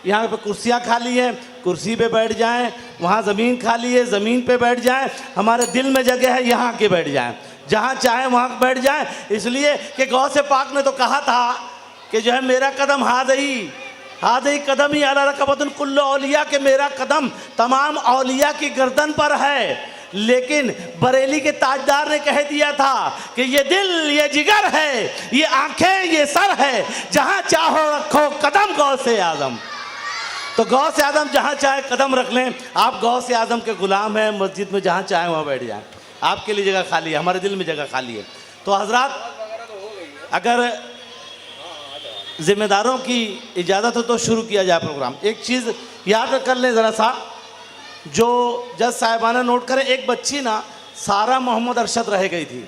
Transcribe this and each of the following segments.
यहाँ पे कुर्सियाँ खाली हैं, कुर्सी पे बैठ जाएं, वहाँ ज़मीन खाली है, ज़मीन पे बैठ जाएं, हमारे दिल में जगह है, यहाँ के बैठ जाएं, जहाँ चाहें वहाँ बैठ जाएं। इसलिए कि गौसे पाक ने तो कहा था कि जो है मेरा कदम हादई कदम ही अला रकबतुन कुल्लु औलिया, के मेरा कदम तमाम औलिया की गर्दन पर है। लेकिन बरेली के ताजदार ने कह दिया था कि ये दिल, ये जिगर है, ये आंखें, ये सर है, जहाँ चाहो रखो कदम गौसे आजम। तो गौसे आजम जहाँ चाहे कदम रख लें। आप गौसे आजम के गुलाम हैं, मस्जिद में जहाँ चाहे वहाँ बैठ जाएं, आपके लिए जगह खाली है, हमारे दिल में जगह खाली है। तो हजरात, अगर जिम्मेदारों की इजाज़त हो तो शुरू किया जाए प्रोग्राम। एक चीज़ याद कर लें ज़रा सा, जो जज साहिबाना नोट करें, एक बच्ची ना सारा मोहम्मद अरशद रह गई थी,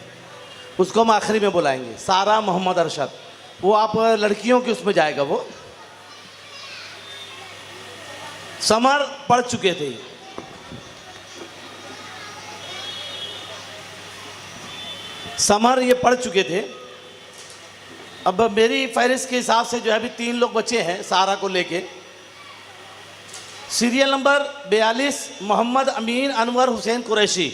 उसको हम आखिरी में बुलाएंगे। सारा मोहम्मद अरशद, वो आप लड़कियों के उसमें जाएगा, वो समर पढ़ चुके थे, समर ये पढ़ चुके थे। अब मेरी फहरिस्त के हिसाब से जो है अभी 3 लोग बचे हैं सारा को लेके। सीरियल नंबर 42 मोहम्मद अमीन अनवर हुसैन कुरैशी।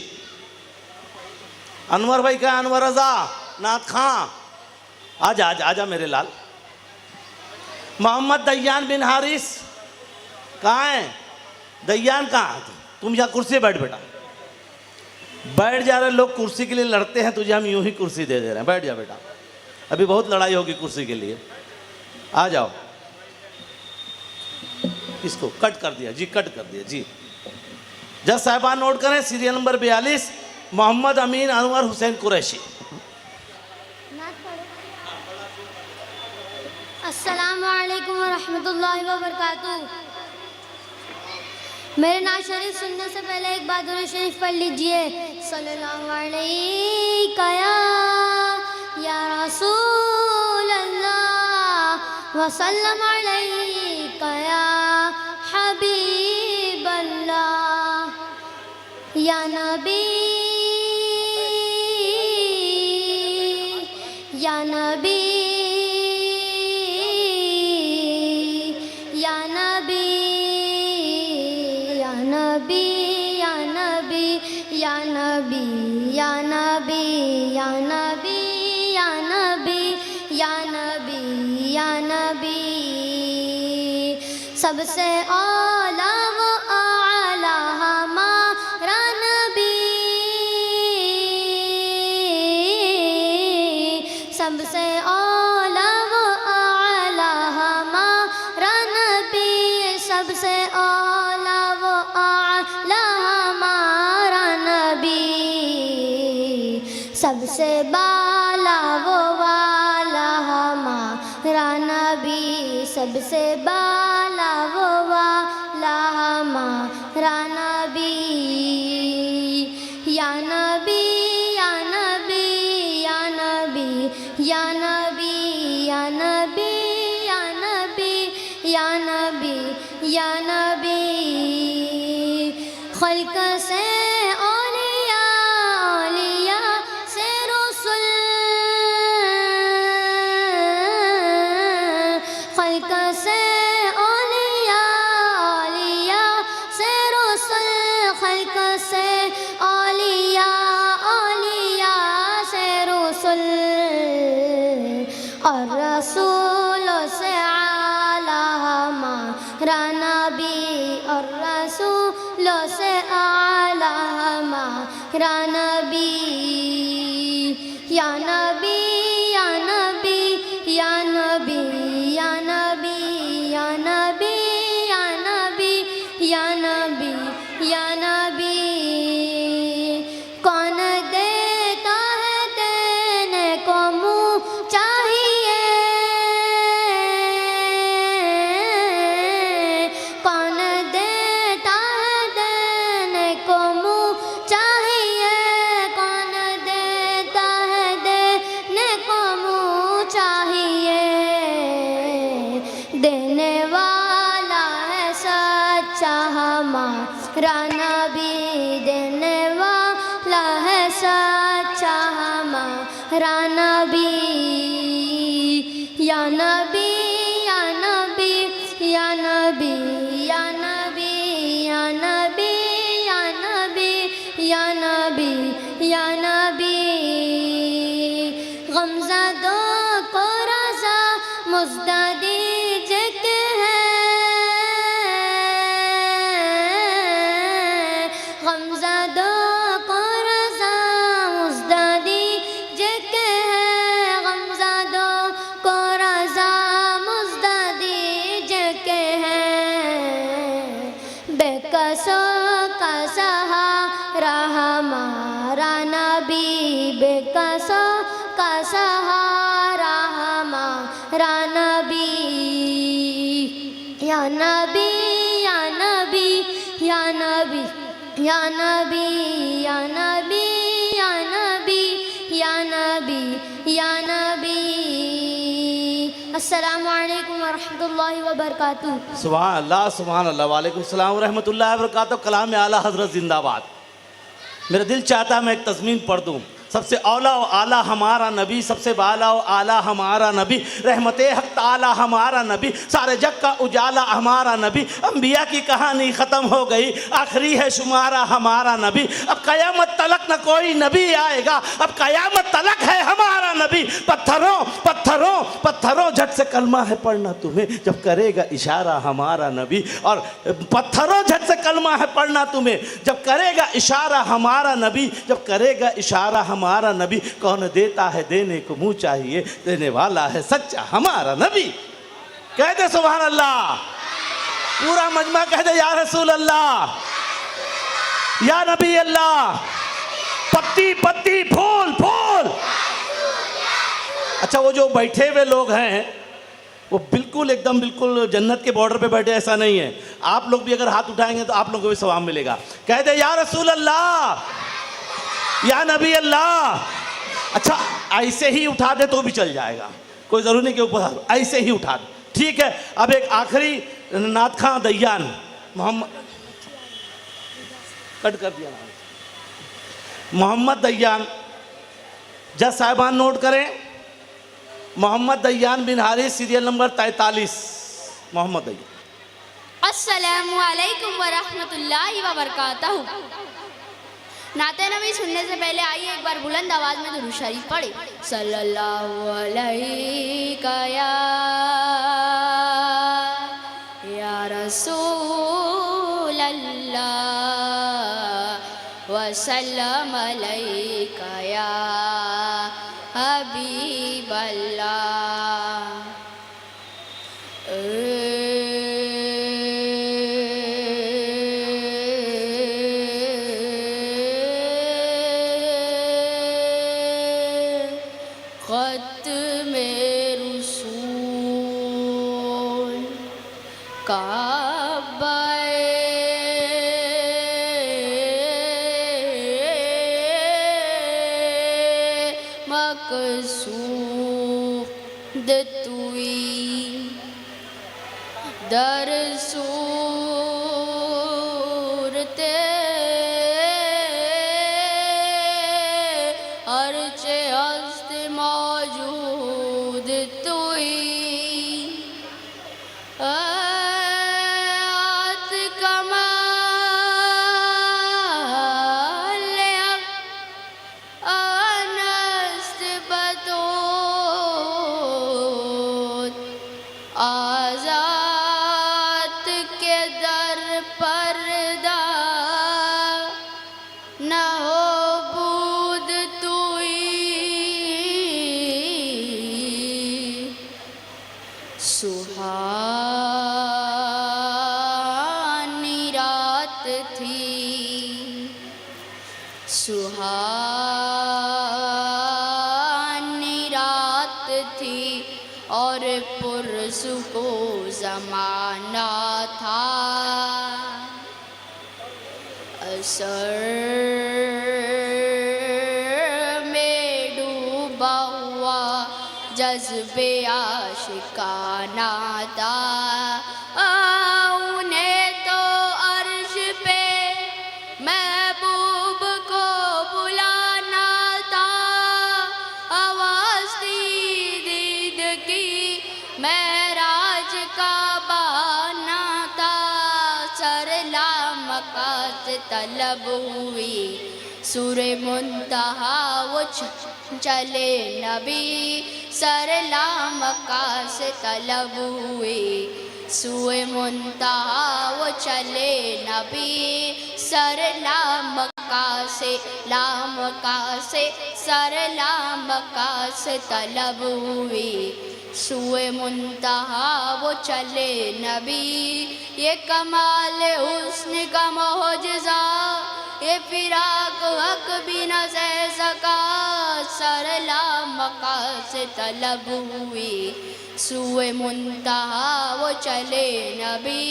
अनवर भाई का, अनवर रजा नाथ खां, आजा आजा आजा मेरे लाल। मोहम्मद दयान बिन हारिस, कहाँ है दयान? कहाँ? तुम यहाँ कुर्सी बैठ बेटा, बैठ जा रहे लोग कुर्सी के लिए लड़ते हैं, तुझे हम यूं ही कुर्सी दे रहे हैं, बैठ जा बेटा, अभी बहुत लड़ाई होगी कुर्सी के लिए, आ जाओ। इसको कट कर दिया जी, कट कर दिया जी। जज साहिबान नोट करें, सीरियल नंबर 42 मोहम्मद अमीन अनवर हुसैन कुरैशी। अस्सलामु अलैकुम व रहमतुल्लाहि व बरकातुहू। मेरे नात शरीफ सुनने से पहले एक बार दुरूद शरीफ पढ़ लीजिए। सल्लल्लाहु अलैहि या रसूल अल्लाह व सल्लम अलैका या हबीब अल्लाह, या नबी या नबी या नबी या नबी या नबी या नबी या नबी या नबी या नबी या नबी या नबी। सबसे आला वो आला हमारा नबी, सबसे आला वो आला हमारा नबी, सबसे आला वो आला हमारा नबी, सबसे बाला वो वाला हमारा नबी, सबसे बाला वो वाला हमारा नबी। या नबी या नबी या नबी या नबी या नबी या नबी या नबी या नबी। खल्क से औलिया, औलिया से रसूल, खल्क से औलिया, औलिया से रसूल, खल्क से औलिया, औलिया से रसूल, और रसूलों से आला हमारा नबी, और रसूलों से आला हमारा नबी। या नबी या नबी या नबी या नबी या नबी या नबी या नबी या नबी। कौन देता है देने को मुँह चाहिए, कौन देता है देने को मुँह चाहिए, कौन देता है देने को मुँह चाहिए। देने वाला है सच्चा हमारा नबी, देने वाला है सच्चा हमारा नबी। या नबी या नबी या नबी बेकसों का सहारा हमारा नबी, बेकसों का सहारा हमारा नबी। या नबी या नबी या नबी या नबी या नबी या नबी या नबी या नबी। अस्सलामु अलैकुम वरहमतुल्लाहि वबरकातुहू। सुभान अल्लाह वालेकुम सलाम व रहमतुल्लाहि व बरकातुहू। कलाम आला हज़रत जिंदाबाद। मेरा दिल चाहता है मैं एक तज़मीन पढ़ दूँ। सबसे औला व आला हमारा नबी, सबसे बाला व आला हमारा नबी, रहमते हक ताला हमारा नबी, सारे जग का उजाला हमारा नबी। अंबिया की कहानी ख़त्म हो गई, आखिरी है शुमारा हमारा नबी। अब क़यामत तलक न कोई नबी आएगा, अब क़यामत तलक है हमारा नबी। पत्थरों पत्थरों पत्थरों झट से कलमा है पढ़ना तुम्हें, जब करेगा इशारा हमारा नबी। और पत्थरों झट से कलमा है पढ़ना तुम्हें, जब करेगा इशारा हमारा नबी, जब करेगा इशारा हमारा नबी। कौन देता है देने को मुँह चाहिए, देने वाला है सच्चा हमारा नबी। कह दे सुभान अल्लाह। पूरा मजमा कह दे या रसूल अल्लाह, या नबी अल्लाह। पत्ती पत्ती फूल फूल। अच्छा, वो जो बैठे हुए लोग हैं वो बिल्कुल एकदम बिल्कुल जन्नत के बॉर्डर पे बैठे, ऐसा नहीं है। आप लोग भी अगर हाथ उठाएंगे तो आप लोगों को भी सवाब मिलेगा। कह दे या रसूल अल्लाह, या नबी अल्लाह। अच्छा, ऐसे ही उठा दे तो भी चल जाएगा, कोई ज़रूरी नहीं कि ऊपर, ऐसे ही उठा दे, ठीक है। अब एक आखिरी नात खां दयान मोहम्मद, कट कर दिया नाम, मोहम्मद दयान। जज साहिबान नोट करें, मोहम्मद दयान बिन हारिस, सीरियल नंबर 43। मोहम्मद दयान। अस्सलामु अलैकुम वरहमतुल्लाहि वबरकातुहू। नाते नबी सुनने से पहले आइए एक बार बुलंद आवाज में दुरूद शरीफ पढ़े। सल्लल्लाहु अलैका या रसूल अल्लाह व सल्लम अलैका या हबीब अल्लाह। मकसूद तुई दर सूरते अर्चे हस्त मौजूद तुई। आजाद के दर पर्दा न हो बूद तुई। सुहानी रात थी, सुहानी रात थी और पुरसुको ज़माना था। असर में डूबा हुआ जज्बे आशिकाना था। उन्हें तो अर्श पे महबूब को बुलाना था। आवाज़ दी दीद की महराज का बहाना था। सरला मकात तलब हुई सूरे मुंतहा वो चले नबी। सरला मका से तलब हुई सूए मुंतहा वो चले नबी। सरला मका से लामका से सरला मका से तलब हुई सूए मुंतहा वो चले नबी। ये कमाल हुस्न का मौजज़ा, ये फिराक हक भी न सह सका। सरला मका से तलब हुई, सुए मुंतहा वो चले नबी।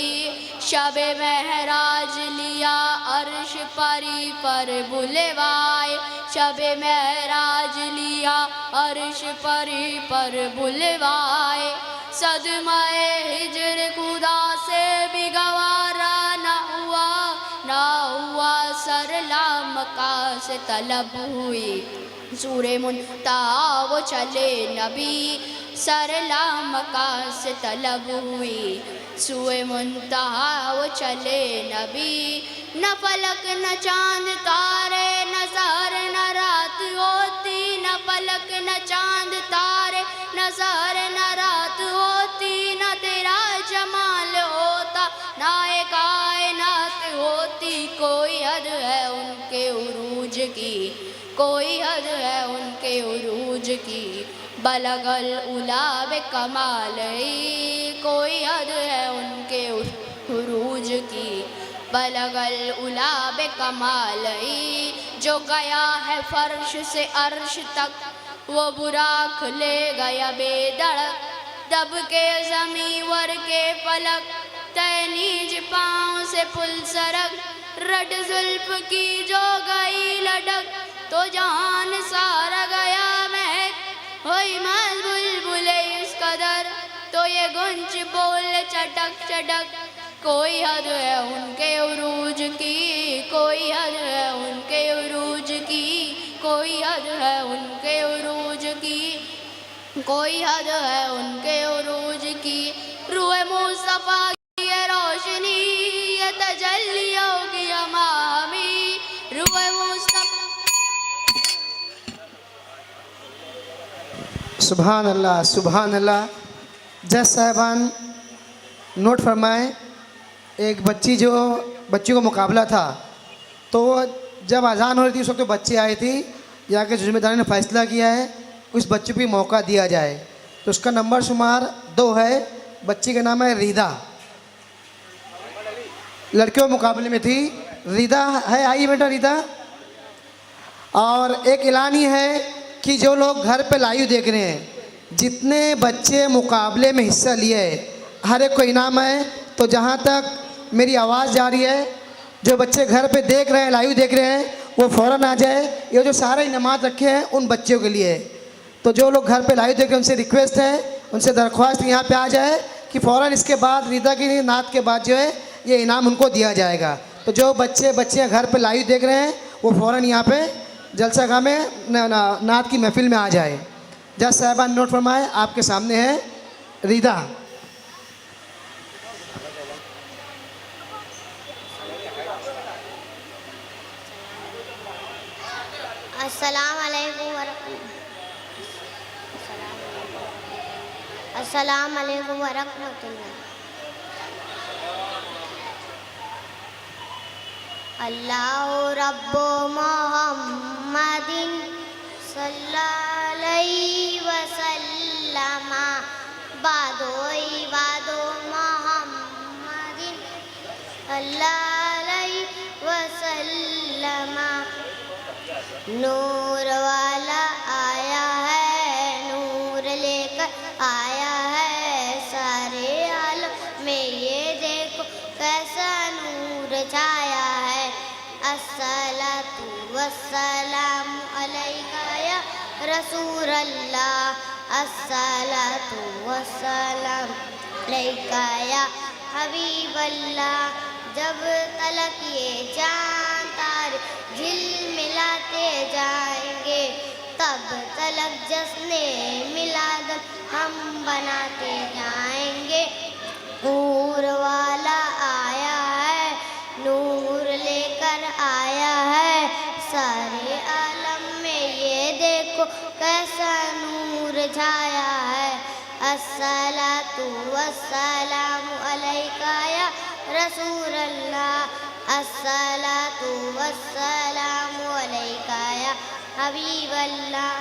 शबे महराज लिया अर्श परी पर बुलवाए, शबे महराज लिया अर्श परी पर बुलवाए। सदमाए हिजर खुदा से भी गवारा ना हुआ सरला मका से तलब हुई, सूरे मुंतहा वो चले नबी। सरला मका से तलब हुई, सूए मुंतहा वो चले नबी। न फलक न चांद तारे, न सहर न रात होती, न फलक न चांद तारे, न सहर न रात होती। न तेरा जमाल होता, ना एक कायनात होती। कोई हद है उनके उरूज की, कोई हद है उनके उरूज की। बलगल उला बे कमाल, कोई हद है उनके उरूज की। बलगल उला बे कमाल, जो गया है फर्श से अर्श तक, वो बुराक ले गया बेधड़क। दब के ज़मीं वर के फलक, तैनीज पाँव से पुल सरक। रट जुल्फ की जो गई लटक, तो जान सारा गया महक। होई मस्त बुलबुले इस कदर, तो ये गुंज बोल चटक चटक। कोई हद है उनके उरूज की, कोई हद है उनके उरूज की। कोई हद है उनके उरूज की, कोई हद है उनके उरूज की। रूए मुस्तफा की ये रोशनी, ये तजल्लियों की अमामी। रूए मुस्तफा। सुभान अल्लाह, सुभान अल्लाह। जज साहबान नोट फरमाएं, एक बच्ची को मुकाबला था, तो जब अजान हो रही थी उस वक्त तो बच्चे आए थे। यहाँ के जिम्मेदारी ने फैसला किया है उस बच्चे को भी मौका दिया जाए, तो उसका नंबर शुमार 2 है। बच्ची का नाम है रीदा, लड़कियों मुकाबले में थी। रीदा है, आई बेटा रीदा। और एक ऐलान ही है कि जो लोग घर पे लाइव देख रहे हैं, जितने बच्चे मुकाबले में हिस्सा लिए हर एक को इनाम है। तो जहाँ तक मेरी आवाज़ जा रही है, जो बच्चे घर पे देख रहे हैं, लाइव देख रहे हैं, वो फ़ौरन आ जाए। ये जो सारे इनामात रखे हैं उन बच्चों के लिए, तो जो लोग घर पे लाइव देख रहे हैं उनसे रिक्वेस्ट है, उनसे दरख्वास्त यहाँ पे आ जाए कि फ़ौरन इसके बाद रीदा की नात के बाद जो है ये इनाम उनको दिया जाएगा। तो जो बच्चे घर पे लाइव देख रहे हैं वो फ़ौरन यहाँ पे जलसागाह में नात की महफिल में आ जाए। जज साहबान नोट फरमाए, आपके सामने है रीदा। अस्सलाम वालेकुम वरहमतुल्लाह। अल्लाह रब्बो मोहम्मदिन सल्लल्लाहु अलैहि वसल्लम, बादो मोहम्मदिन सल्लल्लाहु अलैहि वसल्लम। नूर वाला आया है, नूर लेकर आया है सारे आलम में, ये देखो कैसा नूर छाया है। अस्सलातु वस्सलामु अलैका या रसूल अल्लाह, अस्सलातु वस्सलामु अलैका या हबीब अल्लाह। जब तलक ये चाँद तारे झिलमिलाते जाएंगे, तब तलक जश्ने मिलाद हम बनाते जाएंगे। नूर वाला आया है, नूर लेकर आया है सारे आलम में, ये देखो कैसा नूर छाया है। अस्सलातु वस्सलामु अलैका या रसूल अल्लाह, अस्सलातु वस्सलामु अलैका या हबीब अल्लाह।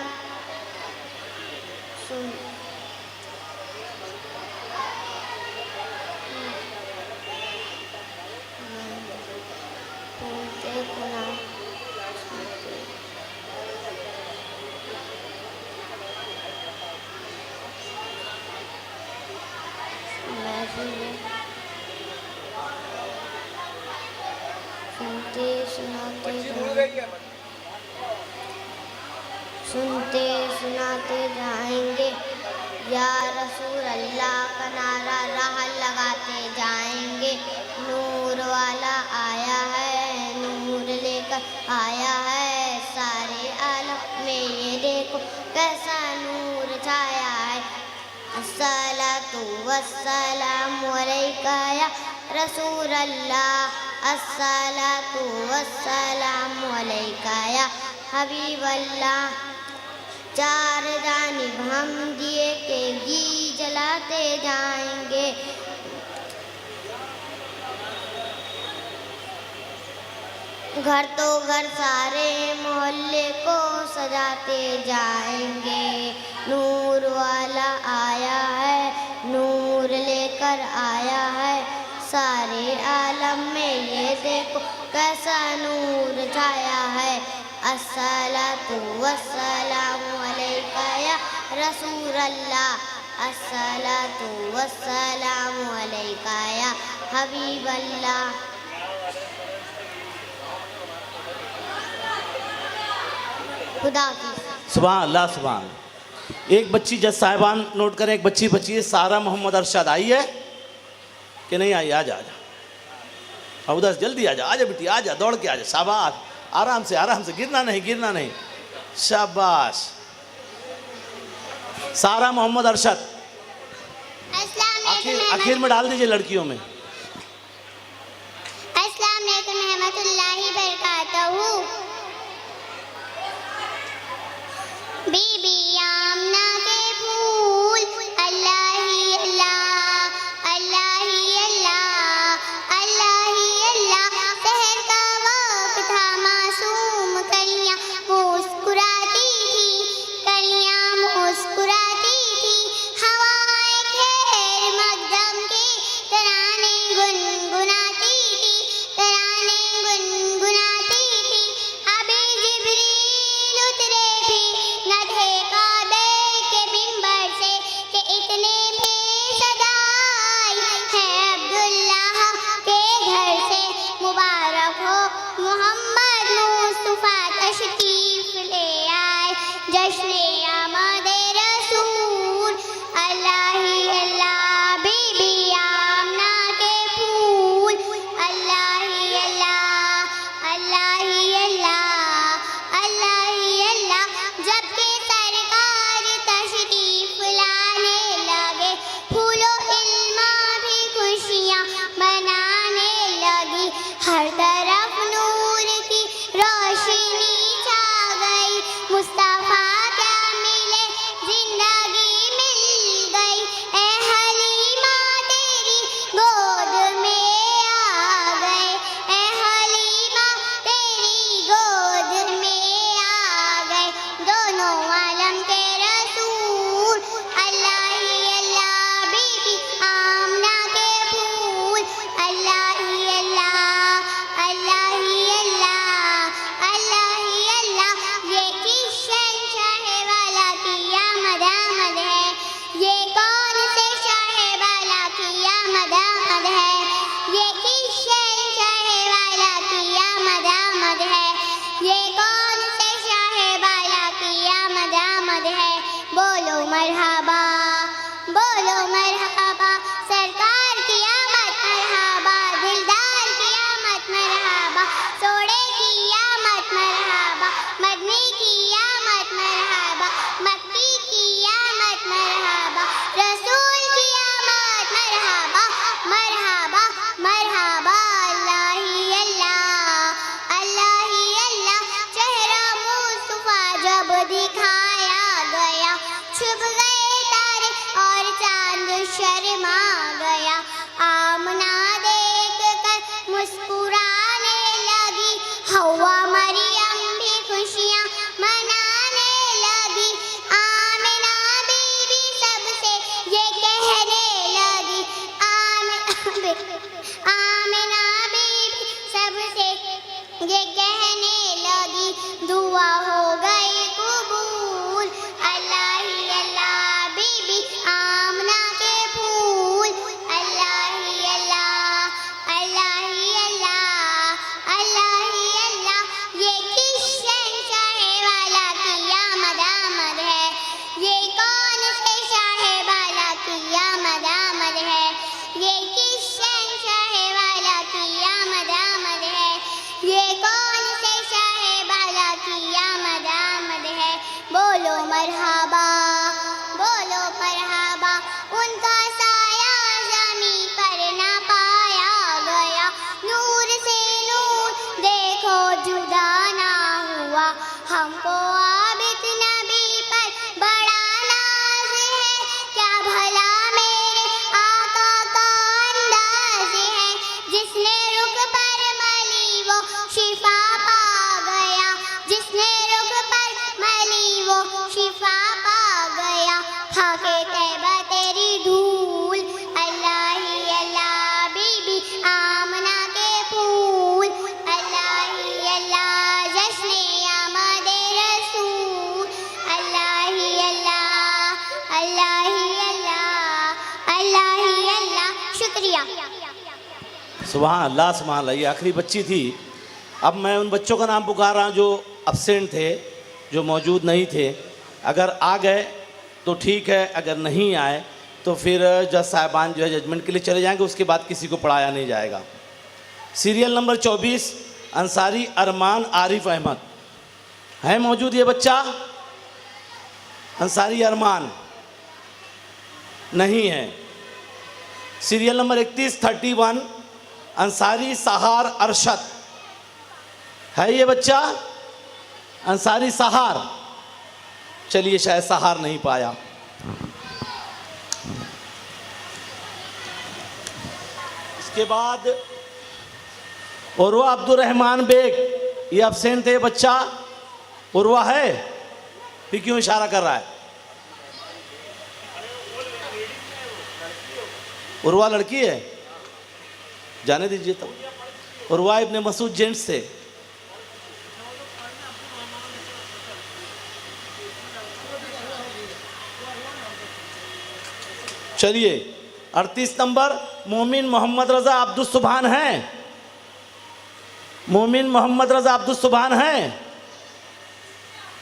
सुनते सुनाते जाएंगे, या रसूल अल्लाह का नारा राह लगाते जाएंगे। नूर वाला आया है, नूर लेकर आया है, सारे आलम में ये देखो कैसा नूर छाया है। अस्सलातु वस्सलामु अलैका या रसूल अल्लाह, अस्सलातु वस्सलामु अलैका या हबीब अल्लाह। चार जानिब हम दिए के घी जलाते जाएंगे, घर तो घर सारे मोहल्ले को सजाते जाएंगे। नूर वाला आया है, नूर लेकर आया है, सारे आलम में ये देखो कैसा नूर छाया है। अस्सलातु वस्सलामु अलैका या रसूल अल्लाह, अस्सलातु वस्सलामु अलैका या हबीब अल्लाह। खुदा हाफिज़। सुभान अल्लाह सुभान। एक बच्ची जज साहिबान नोट करें, एक बच्ची बची है सारा मोहम्मद अरशद, आई है कि नहीं आई? आजा आजा उधर जल्दी आजा, आजा बेटी आजा, दौड़ के आजा, शाबाश, आराम से, गिरना नहीं, शाबाश। सारा मोहम्मद अरशद आखिर में डाल दीजिए लड़कियों में। अस्सलाम वालेकुम रहमतुल्लाहि बरकातहू। बीबी आमना के फूल, अल्लाह ही अल्लाह, अल्लाह ही अल्लाह, अल्लाह ही अल्लाह। शहर का वक्त था, मासूम कलियां मुस्कुराती थी, कलियां मुस्कुराती थी। हवाएं खैर मकदम की तराने गुनगुनाती थी, तराने गुनगुनाती थी। अभी जिब्रील उतरे भी नधे काबे के मिंबर से कि इतने में सदाई है अब्दुल्लाह के घर से। मुबारक हो मोहम्मद मुस्तफा तशरीफ ले आए, जश्न आमद रसूल, अल्लाह ही अल्लाह। बीबी आमना के फूल, अल्लाह ही अल्लाह, अल्लाह ही अल्लाह, अल्लाह ही अल्लाह। जबकि सरकार तशरीफ लाने लगे, फूलो इल्मा भी खुशियाँ मनाने लगी। हर तरफ नूर की रोशनी छा गई, मुस्तफा क्या मिले जिंदगी मिल गई। ए हलीमा तेरी गोद में आ गए, ए हलीमा तेरी गोद में आ गए। दोनों आलम के रसूल, अल्लाह ही अल्लाह। बीबी आमना के फूल, अल्लाह ही अल्लाह, अल्लाह ही अल्लाह, अल्लाह ही अल्लाह। ये किस शहंशाह वाला की आमद आमद है, ये कौन से शाह वाला की आमद आमद है, ये किस शहंशाह वाला की आमद आमद है, ये कौन से शाह वाला की आमद आमद है। बोलो मरहबा, बोलो मरहबा, सरकार की आमद मरहबा, दिलदार की आमद मरहबा, सोड़े की आमद मरहबा, मदनी की आमद मरहबा, मक्की की आमद मरहबा, रसूल की आमद मरहबा, मरहबा मरहबा। अल्लाह ही अल्लाह, अल्लाह ही अल्लाह। चेहरा मुस्तफा जब दिखाया गया, छुप गए तारे और चांद शर्मा गया। आमना देख कर मुस्कुराने लगी, हवा मरियम भी खुशियाँ मनाने लगी। आमिना बीबी सबसे ये कहने लगी, आमिना बीबी सबसे ये कहने लगी, दुआ हो गई कबूल, अल्लाह ही अल्लाह। बीबी आमना के फूल, अल्लाह ही अल्लाह, अल्लाह ही अल्लाह, अल्लाह ही हमको आबिद नबी पर बड़ा नाज है, क्या भला मेरे आका का अंदाज है, जिसने रुख पर मली वो शिफा पा गया, जिसने रुख पर मली वो शिफा पा गया, खाके तैबा तेरी धूल, अल्लाह ही अल्लाह बीबी आमना के फूल, अल्लाह ही अल्लाह जश्ने आमद रसूल, अल्लाह ही अल्लाह, अल्लाह ही अल्लाह, अल्लाह ही अल्लाह। शुक्रिया। सुभान अल्लाह सुभान अल्लाह। ये आखिरी बच्ची थी। अब मैं उन बच्चों का नाम पुकार रहा हूँ जो अब्सेंट थे, जो मौजूद नहीं थे। अगर आ गए तो ठीक है, अगर नहीं आए तो फिर जज साहिबान जो है जजमेंट के लिए चले जाएंगे, उसके बाद किसी को पढ़ाया नहीं जाएगा। सीरियल नंबर 24 अंसारी अरमान आरिफ अहमद है मौजूद ये बच्चा? अंसारी अरमान नहीं है। सीरियल नंबर 31 अंसारी सहार अरशद है ये बच्चा? अंसारी सहार, चलिए शायद सहार नहीं पाया। इसके बाद उर्वा अब्दुल रहमान बेग, ये अब्सेंट थे बच्चा। उर्वा है, फिर क्यों इशारा कर रहा है? उर्वा लड़की है, जाने दीजिए तब। उर्वा इब्ने मसूद जेंट्स थे। चलिए 38 नंबर मोमिन मोहम्मद रज़ा अब्दुल सुभान हैं। मोमिन मोहम्मद रज़ा अब्दुल सुभान हैं?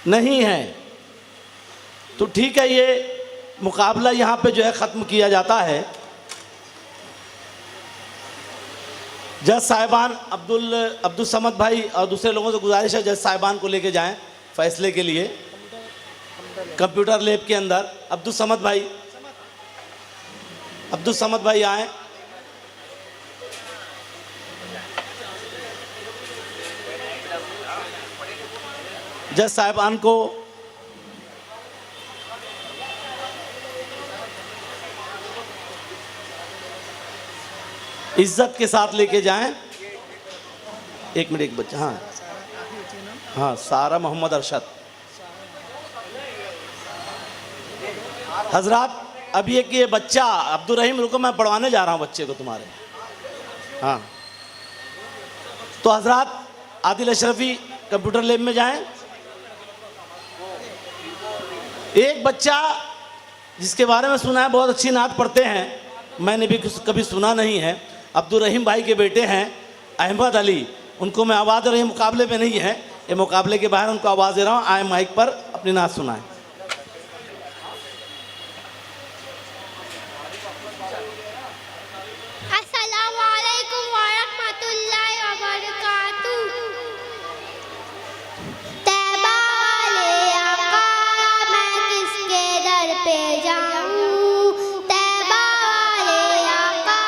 नहीं है। तो ठीक है, ये मुकाबला यहाँ पे जो है ख़त्म किया जाता है। जज साहिबान अब्दुल समद भाई और दूसरे लोगों से गुजारिश है, जज साहिबान को लेके जाएं फैसले के लिए कंप्यूटर लैब के अंदर। अब्दुल समद भाई आए। जज साहिबान को इज्जत के साथ लेके जाएं। एक मिनट, एक बच्चा। हाँ, सारा मोहम्मद अरशद। हजरात, अभी एक ये बच्चा अब्दुल रहीम, रुको मैं पढ़वाने जा रहा हूँ बच्चे को तुम्हारे। हाँ, तो हजरात आदिल अशरफी कंप्यूटर लैब में जाएं। एक बच्चा जिसके बारे में सुना है बहुत अच्छी नात पढ़ते हैं, मैंने भी कभी सुना नहीं है। अब्दुल रहीम भाई के बेटे हैं अहमद अली, उनको मैं आवाज़ दे रही हूँ, मुकाबले में नहीं है ये, मुकाबले के बाहर उनको आवाज़ दे रहा हूँ। आए माइक पर अपनी नात सुनाएं। अस्सलामु अलैकुम व रहमतुल्लाहि व बरकातुहू। तैबा वाले आका मैं किसके दर पे जाऊं, तैबा वाले आका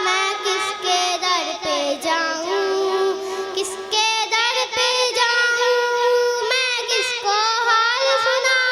मैं किसके दर पे जाऊं, किसके दर पे जाऊं, मैं किसको हाल सुनाऊं।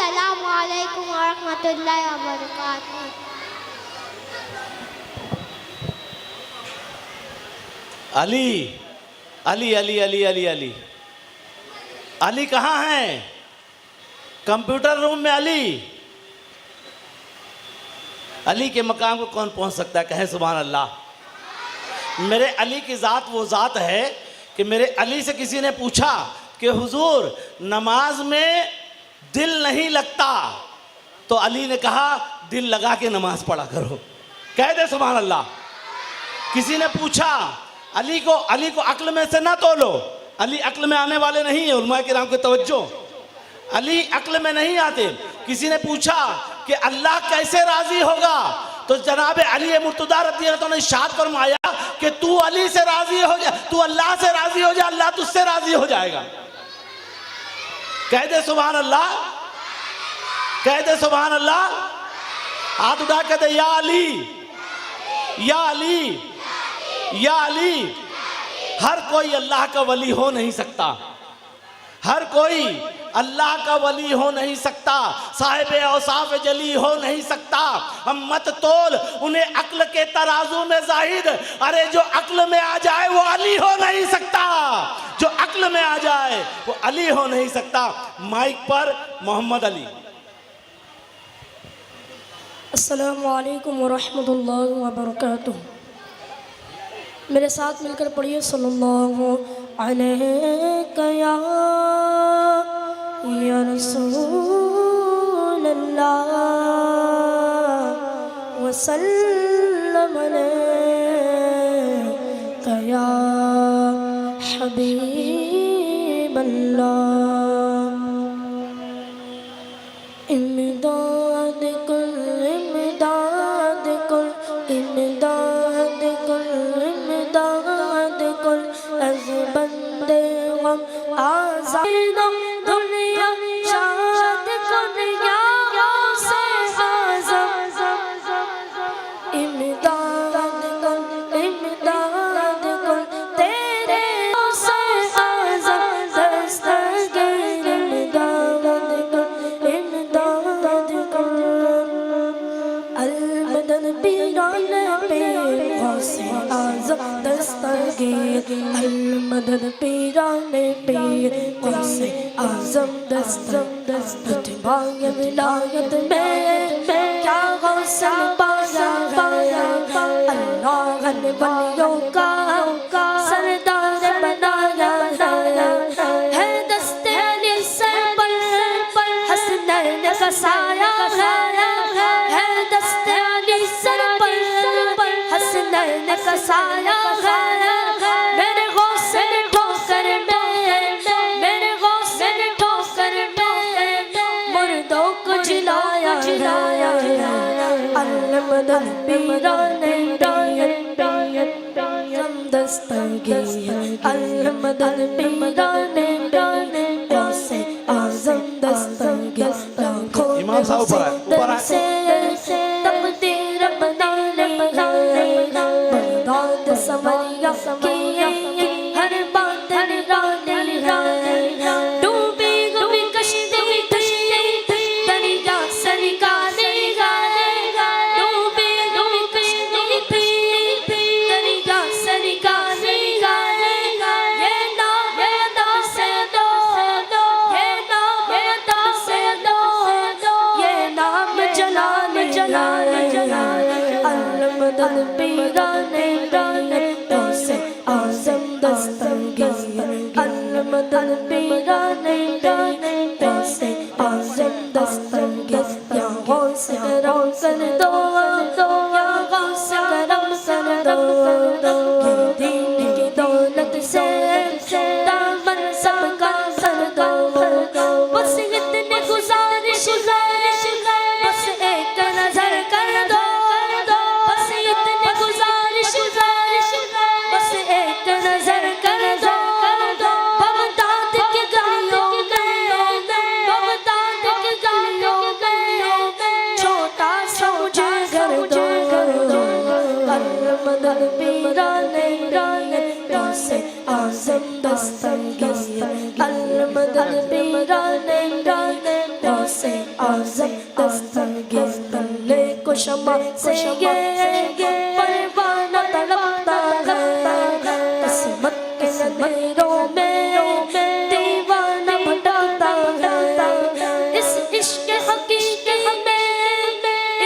अस्सलामु अलैकुम व रहमतुल्लाहि व बरकातुहू। अली अली अली अली अली अली अली कहाँ हैं? कंप्यूटर रूम में अली। अली के मकाम को कौन पहुंच सकता है? कहे सुभान अल्लाह। मेरे अली की ज़ात वो ज़ात है कि मेरे अली से किसी ने पूछा कि हुजूर नमाज में दिल नहीं लगता, तो अली ने कहा दिल लगा के नमाज पढ़ा करो। कह दे सुभान अल्लाह। किसी ने पूछा अली को अक्ल में से ना तोलो, अली अक्ल में आने वाले नहीं है। उलमा किराम की तवज्जो, अली अक्ल में नहीं आते। किसी ने पूछा कि अल्लाह कैसे राजी होगा, तो जनाब अली मुर्तदा रज़ी अल्लाह ने इरशाद फरमाया कि तू अली से राजी हो जा, तू अल्लाह से राजी हो जा, अल्लाह तुझसे राजी हो जाएगा। कह दे सुभान अल्लाह, कह दे सुभान अल्लाह। हाथ उठा के दे या अली, या अली, या अली। हर कोई अल्लाह का वली हो नहीं सकता, हर कोई अल्लाह का वली हो नहीं सकता, साहिब औसाफ जली हो नहीं सकता। हम मत तोल उन्हें अक्ल के तराजू में जाहिद, अरे जो अक्ल में आ जाए वो अली हो नहीं सकता, जो अक्ल में आ जाए वो अली हो नहीं सकता। माइक पर मोहम्मद अली। अस्सलामु अलैकुम व रहमतुल्लाहि व बरकातुहू। मेरे साथ मिलकर पढ़िए सल्लल्लाहु अलैहि या रसूल अल्लाह व सल्लम अलैका या हबीब अल्लाह। इमदाद कुल इमदाद कुल इमदाद कुल इमदाद कुल अज़ बंदे गम आज़ाद दुनिया शाद कुल या गौसे आज़म। इमदाद कुल तेरे गौसे आज़म दस्तगीर। इमदाद कुल अलमदद पीरान पीर गौसे आज़म दस्तगीर। अलमदद पीरान पीर गौसे आज़म दस्तगीर। मांगे विलायत में क्या गौसे पाया अल्लाह ने वलियों का सरदार बनाया है। दस्ते अली सर पर हसनैन का साया है। दस्ते अली सर पर हसनैन का साया है। मेरे गौसे ने ठोकर में, मेरे गौसे ने ठोकर में मुर्दों को जिलाया अलमदद पीरान दस्तगीर। अलमदद पीरान गौसे आज़म दस्तगीर। इमाम साहब ऊपर आए। तकदीर बना ले बगदाद समरिया की हर बात निराली डूबी गुमी कश्ती दरिया सरकाने डूबी गुमी कश्ती दरिया सरकाने। ये नाम अदब से दो, ये नाम अदब से दो, ये नाम जलाल अलमदद पीरान गौसे आज़म दस्तगीर। अलमदद पीरान गौसे आज़म दस्तगीर। या गौसे करम कर दो, या गौसे करम कर दो। ये दीन की दौलत से दामन सबका सर दो। बस इतने गुजारिश बस एक नजर कर दो। बस इतने गुजारिश बस एक नजर कर दो। बगदाद के गलियों में, बगदाद के गलियों में छोटा सा मुझे घर दो। अलमदद पीरान गौसे आज़म दस्तगीर। अलमदद पीरान गौसे से आज़म दस्तगीर को शमा से ये परवाना तड़पता है किस्मत के अंधेरों में दीवाना भटकता है इस इश्क हकीकत में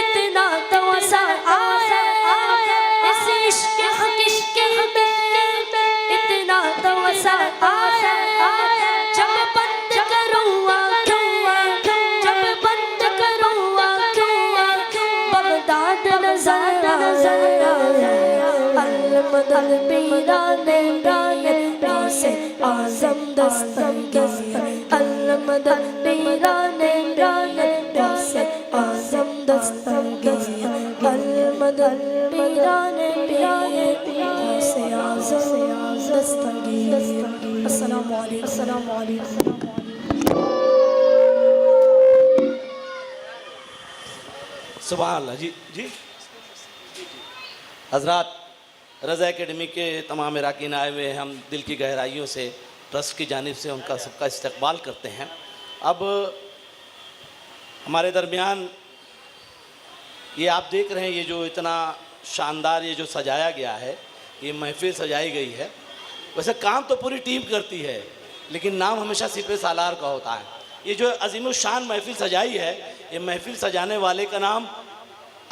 इतना तवसा आया इस इश्क हकीकत में इतना तवसा आया जब बंद करूँ आँखें जब बंद करूँ आँखें बगदाद नजर आया अल-मदद पीराने से आज़म दस्तगीर अल-मदद पीराने से आज़म दस्तगीर अल-मदद पीराने से आज़म दस्तगीर। अस्सलामु अलैकुम। सुभान अल्लाह जी जी हजरात रज़ा एकेडमी के तमाम अरकान आए हुए हैं। हम दिल की गहराइयों से ट्रस्ट की जानिब से उनका सबका इस्तकबाल करते हैं। अब हमारे दरमियान ये आप देख रहे हैं ये जो इतना शानदार ये जो सजाया गया है, ये महफिल सजाई गई है। वैसे काम तो पूरी टीम करती है लेकिन नाम हमेशा सिपह सालार का होता है। ये जो अज़ीमुश्शान महफिल सजाई है, ये महफिल सजाने वाले का नाम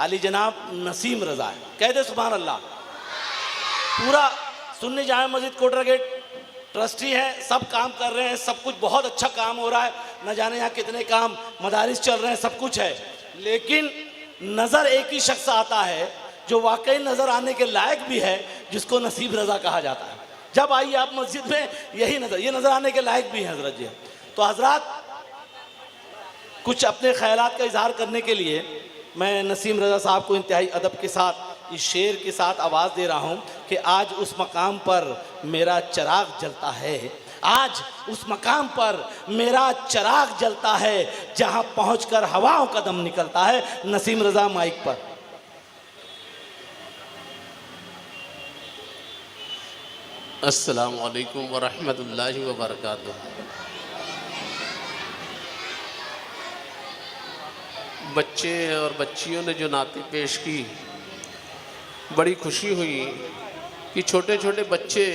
अली जनाब नसीम रज़ा है। कह दे सुभान अल्लाह। पूरा सुन्नी जामा मस्जिद कोटरा गेट ट्रस्टी है, सब काम कर रहे हैं, सब कुछ बहुत अच्छा काम हो रहा है। न जाने यहाँ कितने काम मदारिस चल रहे हैं, सब कुछ है। लेकिन नज़र एक ही शख्स आता है जो वाकई नज़र आने के लायक भी है, जिसको नसीब रज़ा कहा जाता है। जब आइए आप मस्जिद में, यही नज़र, ये नज़र आने के लायक भी है हजरत जी। तो हजरात कुछ अपने ख्यालात का इजहार करने के लिए मैं नसीम रज़ा साहब को इंतहाई अदब के साथ इस शेर के साथ आवाज़ दे रहा हूँ कि आज उस मकाम पर मेरा चिराग जलता है, आज उस मकाम पर मेरा चिराग जलता है जहाँ पहुँचकर हवाओं का दम निकलता है। नसीम रज़ा माइक पर। अस्सलामु अलैकुम वरहमतुल्लाहि वबरकातुहू। बच्चे और बच्चियों ने जो नाते पेश की, बड़ी खुशी हुई कि छोटे छोटे बच्चे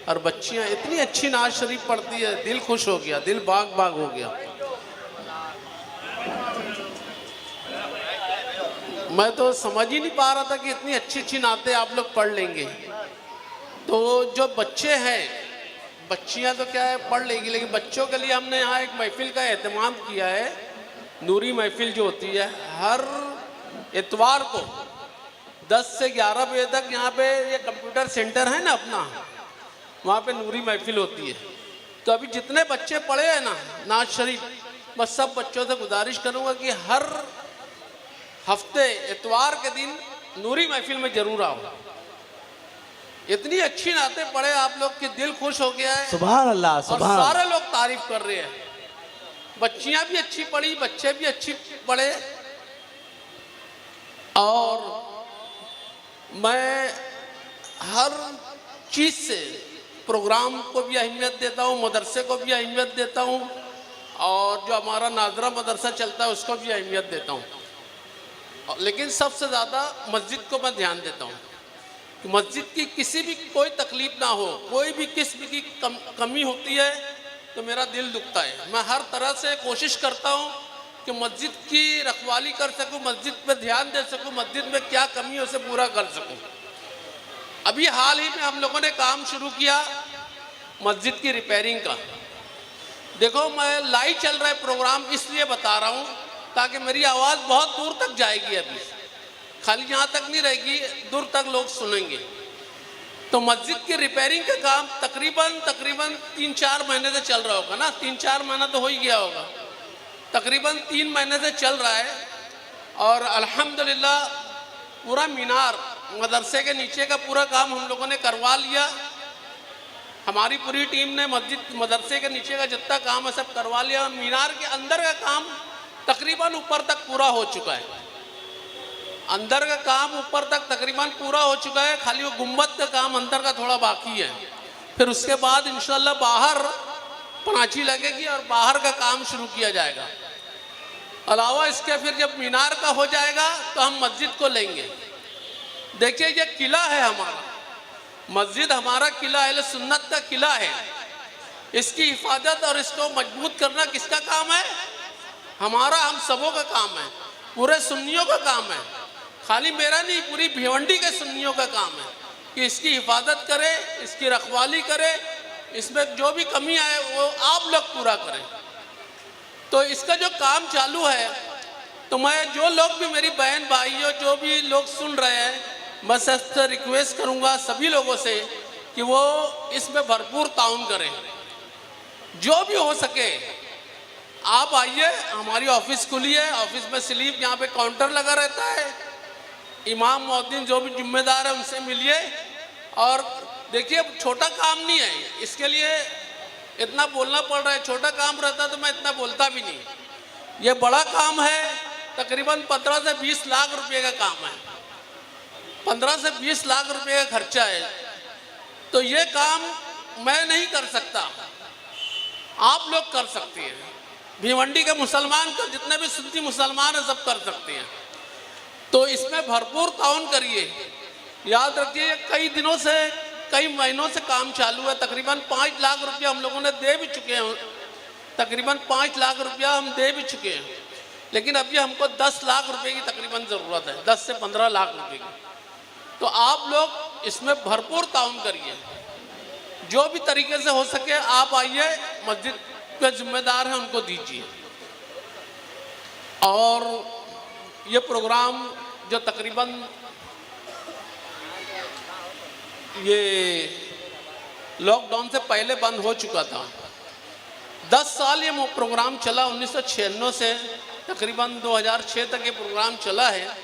और बच्चियां इतनी अच्छी नाज शरीफ पढ़ती है। दिल खुश हो गया, दिल बाग बाग हो गया। मैं तो समझ ही नहीं पा रहा था कि इतनी अच्छी अच्छी नाते आप लोग पढ़ लेंगे। तो जो बच्चे हैं, बच्चियां तो क्या है पढ़ लेंगी, लेकिन बच्चों के लिए हमने यहाँ एक महफिल का एहतमाम किया है। नूरी महफिल जो होती है हर इतवार को 10 से 11 बजे तक यहाँ पे ये कंप्यूटर सेंटर है ना अपना, वहाँ पे नूरी महफिल होती है। तो अभी जितने बच्चे पढ़े हैं ना नाज शरीफ, बस सब बच्चों से गुजारिश करूँगा कि हर हफ्ते इतवार के दिन नूरी महफिल में ज़रूर आओ। इतनी अच्छी नाते पढ़े आप लोग कि दिल खुश हो गया है। सुभान अल्लाह, और सुभान सारे लोग तारीफ कर रहे हैं। बच्चियां भी अच्छी पढ़ी, बच्चे भी अच्छी पढ़े। और मैं हर चीज़ से प्रोग्राम को भी अहमियत देता हूँ, मदरसे को भी अहमियत देता हूँ, और जो हमारा नाजरा मदरसा चलता है उसको भी अहमियत देता हूँ। लेकिन सबसे ज़्यादा मस्जिद को मैं ध्यान देता हूँ कि मस्जिद की किसी भी कोई तकलीफ ना हो, कोई भी किस्म की कमी होती है तो मेरा दिल दुखता है। मैं हर तरह से कोशिश करता हूँ कि मस्जिद की रखवाली कर सकूँ, मस्जिद पे ध्यान दे सकूँ, मस्जिद में क्या कमी है उसे पूरा कर सकूँ। अभी हाल ही में हम लोगों ने काम शुरू किया मस्जिद की रिपेयरिंग का। देखो मैं लाइव चल रहा है प्रोग्राम, इसलिए बता रहा हूँ ताकि मेरी आवाज़ बहुत दूर तक जाएगी। अभी खाली यहाँ तक नहीं रहेगी, दूर तक लोग सुनेंगे। तो मस्जिद की रिपेयरिंग का काम तकरीबन 3-4 महीने से चल रहा होगा ना, 3-4 महीना तो हो ही गया होगा, तकरीबन 3 महीने से चल रहा है। और अल्हम्दुलिल्लाह पूरा मीनार मदरसे के नीचे का पूरा काम हम लोगों ने करवा लिया। हमारी पूरी टीम ने मस्जिद मदरसे के नीचे का जितना काम है सब करवा लिया। और मीनार के अंदर का काम तकरीबन ऊपर तक पूरा हो चुका है। अंदर का काम ऊपर तक तकरीबन पूरा हो चुका है, खाली वो गुम्बद का काम अंदर का थोड़ा बाकी है। फिर उसके बाद इंशाल्लाह बाहर पनाची लगेगी और बाहर का काम शुरू किया जाएगा। अलावा इसके फिर जब मीनार का हो जाएगा तो हम मस्जिद को लेंगे। देखिए ये किला है हमारा, मस्जिद हमारा किला अहले सुन्नत का किला है। इसकी हिफाजत और इसको मजबूत करना किसका काम है? हमारा, हम सबों का काम है, पूरे सुन्नियों का काम है। खाली मेरा नहीं, पूरी भिवंडी के सुन्नियों का काम है कि इसकी हिफाजत करे, इसकी रखवाली करे, इसमें जो भी कमी आए वो आप लोग पूरा करें। तो इसका जो काम चालू है, तो मैं जो लोग भी, मेरी बहन भाइयों, जो भी लोग सुन रहे हैं, मैं सबसे रिक्वेस्ट करूंगा सभी लोगों से कि वो इसमें भरपूर ताउन करें, जो भी हो सके। आप आइए, हमारी ऑफिस खुली है, ऑफिस में स्लीप यहाँ पे काउंटर लगा रहता है, इमाम मुअद्दिन जो भी जिम्मेदार है उनसे मिलिए। और देखिए छोटा काम नहीं है, इसके लिए इतना बोलना पड़ रहा है। छोटा काम रहता तो मैं इतना बोलता भी नहीं। ये बड़ा काम है, तकरीबन 15 से 20 लाख रुपए का काम है, 15 से 20 लाख रुपए का खर्चा है। तो ये काम मैं नहीं कर सकता, आप लोग कर सकते हैं। भिवंडी के मुसलमान को, जितने भी सुन्नी मुसलमान हैं, सब कर सकते हैं। तो इसमें भरपूर ताउन करिए। याद रखिए कई दिनों से, कई महीनों से काम चालू है। तकरीबन 5 लाख रुपया हम लोगों ने दे भी चुके हैं, तकरीबन 5 लाख रुपया हम दे भी चुके हैं। लेकिन अभी हमको 10 लाख रुपए की तकरीबन ज़रूरत है, 10 से 15 लाख रुपए की। तो आप लोग इसमें भरपूर ताउन करिए, जो भी तरीके से हो सके। आप आइए, मस्जिद के जिम्मेदार हैं उनको दीजिए। और ये प्रोग्राम जो तकरीबन ये लॉकडाउन से पहले बंद हो चुका था, 10 साल ये प्रोग्राम चला, 1996 से तकरीबन 2006 तक ये प्रोग्राम चला है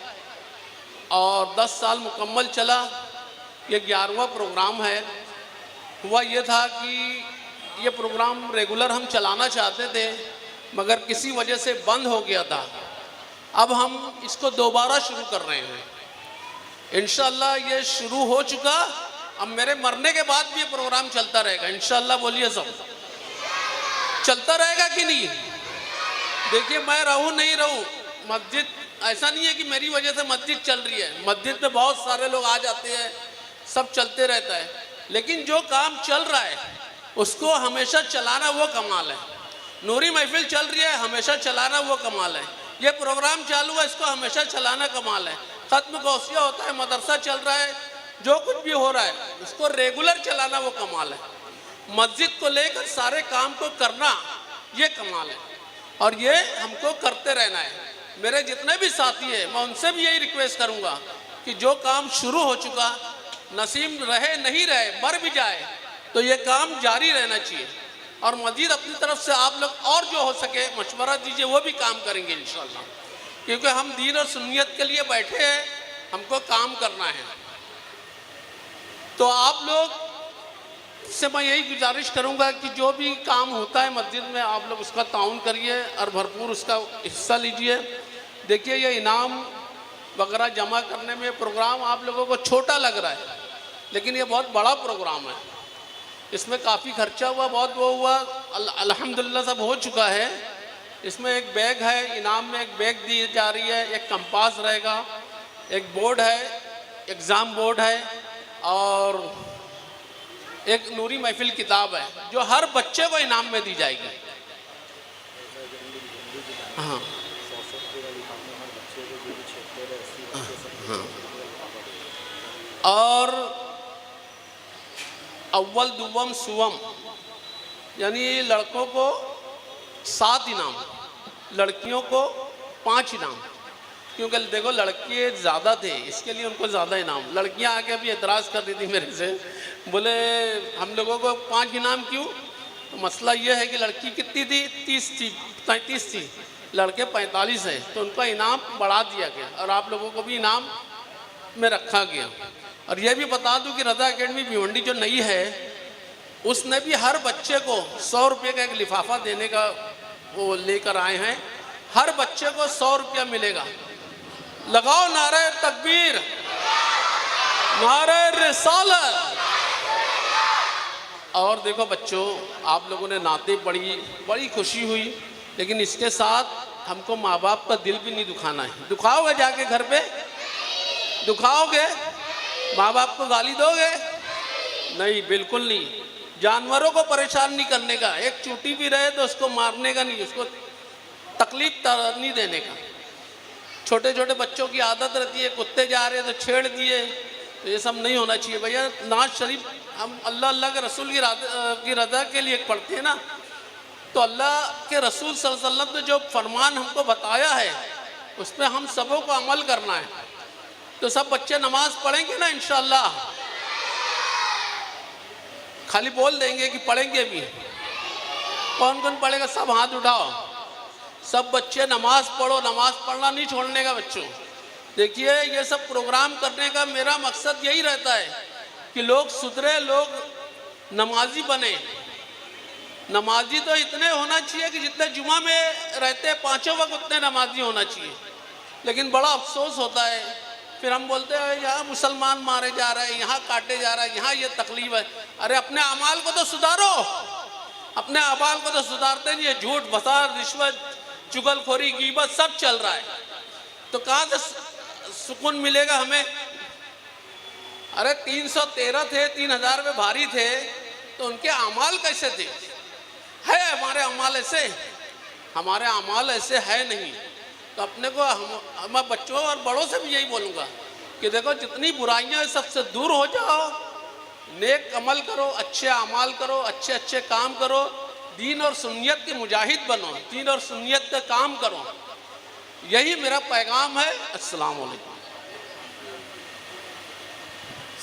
और 10 साल मुकम्मल चला। ये 11वां प्रोग्राम है। हुआ ये था कि ये प्रोग्राम रेगुलर हम चलाना चाहते थे, मगर किसी वजह से बंद हो गया था। अब हम इसको दोबारा शुरू कर रहे हैं। इंशाल्लाह ये शुरू हो चुका, अब मेरे मरने के बाद भी ये प्रोग्राम चलता रहेगा इंशाल्लाह। बोलिए सब, चलता रहेगा कि नहीं? देखिए मैं रहूं नहीं रहूं, मस्जिद ऐसा नहीं है कि मेरी वजह से मस्जिद चल रही है। मस्जिद में बहुत सारे लोग आ जाते हैं, सब चलते रहता है, लेकिन जो काम चल रहा है उसको हमेशा चलाना वो कमाल है। नूरी महफिल चल रही है, हमेशा चलाना वो कमाल है। ये प्रोग्राम चालू है, इसको हमेशा चलाना कमाल है। खत्म गौसिया होता है, मदरसा चल रहा है, जो कुछ भी हो रहा है उसको रेगुलर चलाना वो कमाल है। मस्जिद को लेकर सारे काम को करना ये कमाल है, और ये हमको करते रहना है। मेरे जितने भी साथी हैं, मैं उनसे भी यही रिक्वेस्ट करूँगा कि जो काम शुरू हो चुका, नसीब रहे नहीं रहे, मर भी जाए, तो ये काम जारी रहना चाहिए। और मजीद अपनी तरफ से आप लोग और जो हो सके मशवरा दीजिए, वो भी काम करेंगे इंशाल्लाह, क्योंकि हम दीन और सुन्नियत के लिए बैठे हैं, हमको काम करना है। तो आप लोग से मैं यही गुजारिश करूंगा कि जो भी काम होता है मस्जिद में, आप लोग उसका ताउन करिए और भरपूर उसका हिस्सा लीजिए। देखिए ये इनाम वगैरह जमा करने में प्रोग्राम आप लोगों को छोटा लग रहा है, लेकिन ये बहुत बड़ा प्रोग्राम है। इसमें काफ़ी खर्चा हुआ, बहुत वो हुआ, अल्हम्दुलिल्लाह सब हो चुका है। इसमें एक बैग है, इनाम में एक बैग दी जा रही है, एक कंपास रहेगा, एक बोर्ड है, एग्ज़ाम बोर्ड है, और एक नूरी महफिल किताब है जो हर बच्चे को इनाम में दी जाएगी। हाँ हाँ, और अव्वल दुव्वम सुवम, यानी लड़कों को 7 इनाम, लड़कियों को 5 इनाम। क्योंकि देखो लड़के ज़्यादा थे, इसके लिए उनको ज़्यादा इनाम। लड़कियां आके अभी एतराज़ कर रही थी मेरे से, बोले हम लोगों को 5 इनाम क्यों? तो मसला ये है कि लड़की कितनी थी? 30 थी, 33 थी, लड़के 45 हैं, तो उनका इनाम बढ़ा दिया गया और आप लोगों को भी इनाम में रखा गया। और ये भी बता दूं कि रज़ा एकेडमी भिवंडी जो नई है, उसने भी हर बच्चे को 100 रुपये का एक लिफाफा देने का वो लेकर आए हैं। हर बच्चे को 100 रुपया मिलेगा। लगाओ नारे तकबीर, नारे रिसालत। और देखो बच्चों, आप लोगों ने नाते पढ़ी, बड़ी खुशी हुई, लेकिन इसके साथ हमको माँ बाप का दिल भी नहीं दुखाना है। दुखाओगे जाके घर पे? दुखाओगे? माँ बाप को गाली दोगे? नहीं, बिल्कुल नहीं। जानवरों को परेशान नहीं करने का, एक चूंटी भी रहे तो उसको मारने का नहीं, उसको तकलीफ नहीं देने का। छोटे छोटे बच्चों की आदत रहती है, कुत्ते जा रहे हैं तो छेड़ दिए, तो ये सब नहीं होना चाहिए भैया। नाज शरीफ हम अल्लाह अल्लाह के रसूल की रज़ा के लिए पढ़ते हैं ना, तो अल्लाह के रसूल सल्लल्लाहु अलैहि वसल्लम ने जो फरमान हमको बताया है उस पर हम सबों को अमल करना है। तो सब बच्चे नमाज पढ़ेंगे ना इंशाअल्लाह? खाली बोल देंगे कि पढ़ेंगे भी? कौन कौन पढ़ेगा? सब हाथ उठाओ। सब बच्चे नमाज पढ़ो, नमाज पढ़ना नहीं छोड़ने का बच्चों। देखिए, ये सब प्रोग्राम करने का मेरा मकसद यही रहता है कि लोग सुधरे, लोग नमाजी बने। नमाजी तो इतने होना चाहिए कि जितने जुमा में रहते पांचों वक्त उतने नमाजी होना चाहिए। लेकिन बड़ा अफसोस होता है, फिर हम बोलते हैं यहाँ मुसलमान मारे जा रहे हैं, यहाँ काटे जा रहे हैं, यहाँ ये तकलीफ है। अरे अपने अमाल को तो सुधारो, अपने अमाल को तो सुधारते नहीं है। झूठ, फसाद, रिश्वत, चुगलखोरी, गीबत सब चल रहा है, तो कहाँ से सुकून मिलेगा हमें? अरे 313 थे, 3000 में भारी थे, तो उनके अमाल कैसे थे? है हमारे अमाल ऐसे? हमारे अमाल ऐसे है नहीं। तो अपने को हम बच्चों और बड़ों से भी यही बोलूँगा कि देखो, जितनी बुराइयां सबसे दूर हो जाओ, नेक अमल करो, अच्छे अमाल करो, अच्छे अच्छे काम करो, दीन और सुन्नियत के मुजाहिद बनो, दीन और सुन्नियत का काम करो। यही मेरा पैगाम है। अस्सलाम वालेकुम।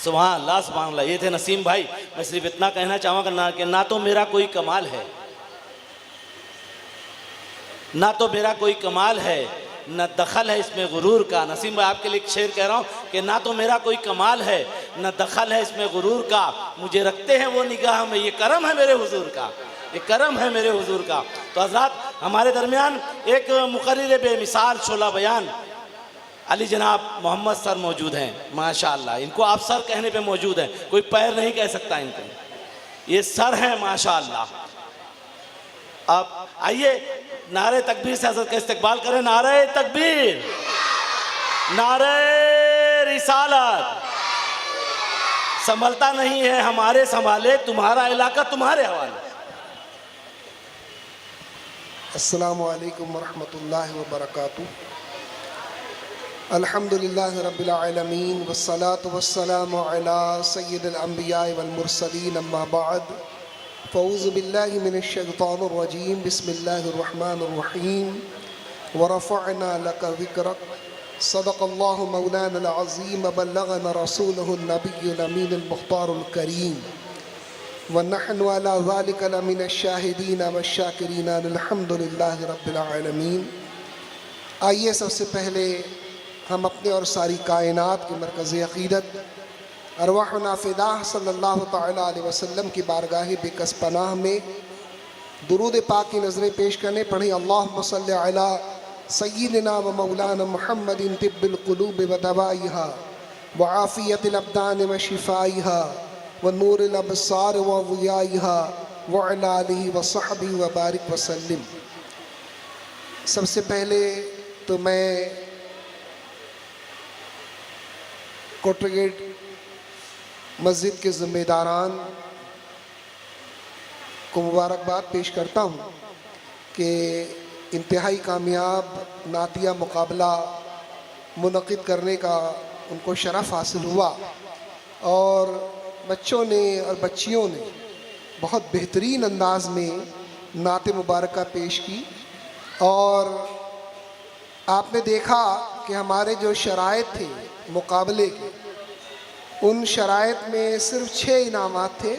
सुभान अल्लाह, सुभान अल्लाह। ये थे नसीम भाई। मैं सिर्फ इतना कहना चाहूँगा कि ना तो मेरा कोई कमाल है, ना तो मेरा कोई कमाल है, न दखल है इसमें गुरूर का। नसीम भाई, आपके लिए एक शेर कह रहा हूँ कि ना तो मेरा कोई कमाल है, न दखल है इसमें गुरूर का। मुझे रखते हैं वो निगाह में, ये करम है मेरे हुजूर का, ये करम है मेरे हुजूर का। तो हज़रात, हमारे दरमियान एक मुकर्रिर बेमिसाल शोला बयान अली जनाब मोहम्मद सर मौजूद हैं। माशाअल्लाह, इनको आप सर कहने पे मौजूद हैं, कोई पैर नहीं कह सकता इनको, ये सर हैं माशाअल्लाह। अब आइए नारे तकबीर से हज़रत का इस्तकबाल करें। नारे तकबीर, नारे रिसालत। संभलता नहीं है हमारे संभाले, तुम्हारा इलाका तुम्हारे हवाले। अस्सलामु अलैकुम वरहमतुल्लाहि वबरकातुहू। अल्हम्दुलिल्लाहि रब्बिल आलमीन वस्सलातु वस्सलामु अला सय्यिदिल अंबिया वल मुरसलीन, अम्मा बाद। फ़ऊज़ु बिल्लाहि मिनश शैतानिर रजीम, बिस्मिल्लाहिर रहमानिर रहीम। व रफ़अना लका ज़िक्रक, सदक़ल्लाहु मौलाना अज़ीम, व बल्लगना रसूलुहुन नबियुल अमीनुल मुख्तारुल करीम, व नहनु अला ज़ालिका लमिनश शाहिदीन वश्शाकिरीन, अल्हम्दुलिल्लाहि रब्बिल आलमीन। आइए, सबसे पहले हम अपने और सारी कायनात के मरकज़ अक़ीदत अरवाहुना फ़िदाह सल्लल्लाहु तआला अलैहि वसल्लम की बारगाह बेकस पनाह में दुरूद पाक की नज़रें पेश करने पढ़ें। अल्लाहुम्मा सल्लि अला सय्यिदिना व मौलाना मुहम्मदिन तिब्बिल क़ुलूब व दवाइहा व आफ़ियतिल अब्दान व शिफ़ाइहा व नूरिल अबसार व ज़ियाइहा व अला आलिहि व सहबिहि व बारिक वसल्लिम। सबसे पहले तो मैं कोटरगेट मस्जिद के ज़िम्मेदारान को मुबारकबाद पेश करता हूँ कि इंतहाई कामयाब नातिया मुकाबला मुनक़िद करने का उनको शरफ़ हासिल हुआ और बच्चों ने और बच्चियों ने बहुत बेहतरीन अंदाज में नात मुबारका पेश की। और आपने देखा कि हमारे जो शराइत थे मुकाबले के, उन शराइत में सिर्फ 6 इनामात थे,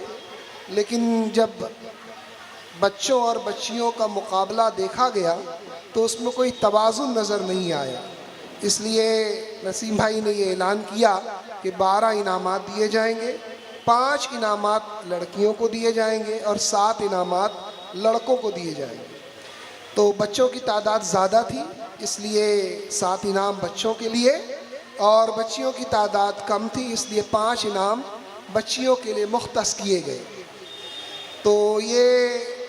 लेकिन जब बच्चों और बच्चियों का मुकाबला देखा गया तो उसमें कोई तवाज़ुन नज़र नहीं आया। इसलिए नसीम भाई ने ये ऐलान किया कि 12 इनामात दिए जाएंगे, 5 इनामात लड़कियों को दिए जाएंगे और 7 इनामात लड़कों को दिए जाएंगे। तो बच्चों की तादाद ज़्यादा थी, इसलिए 7 इनाम बच्चों के लिए, और बच्चियों की तादाद कम थी, इसलिए 5 इनाम बच्चियों के लिए मुख्तस किए गए। तो ये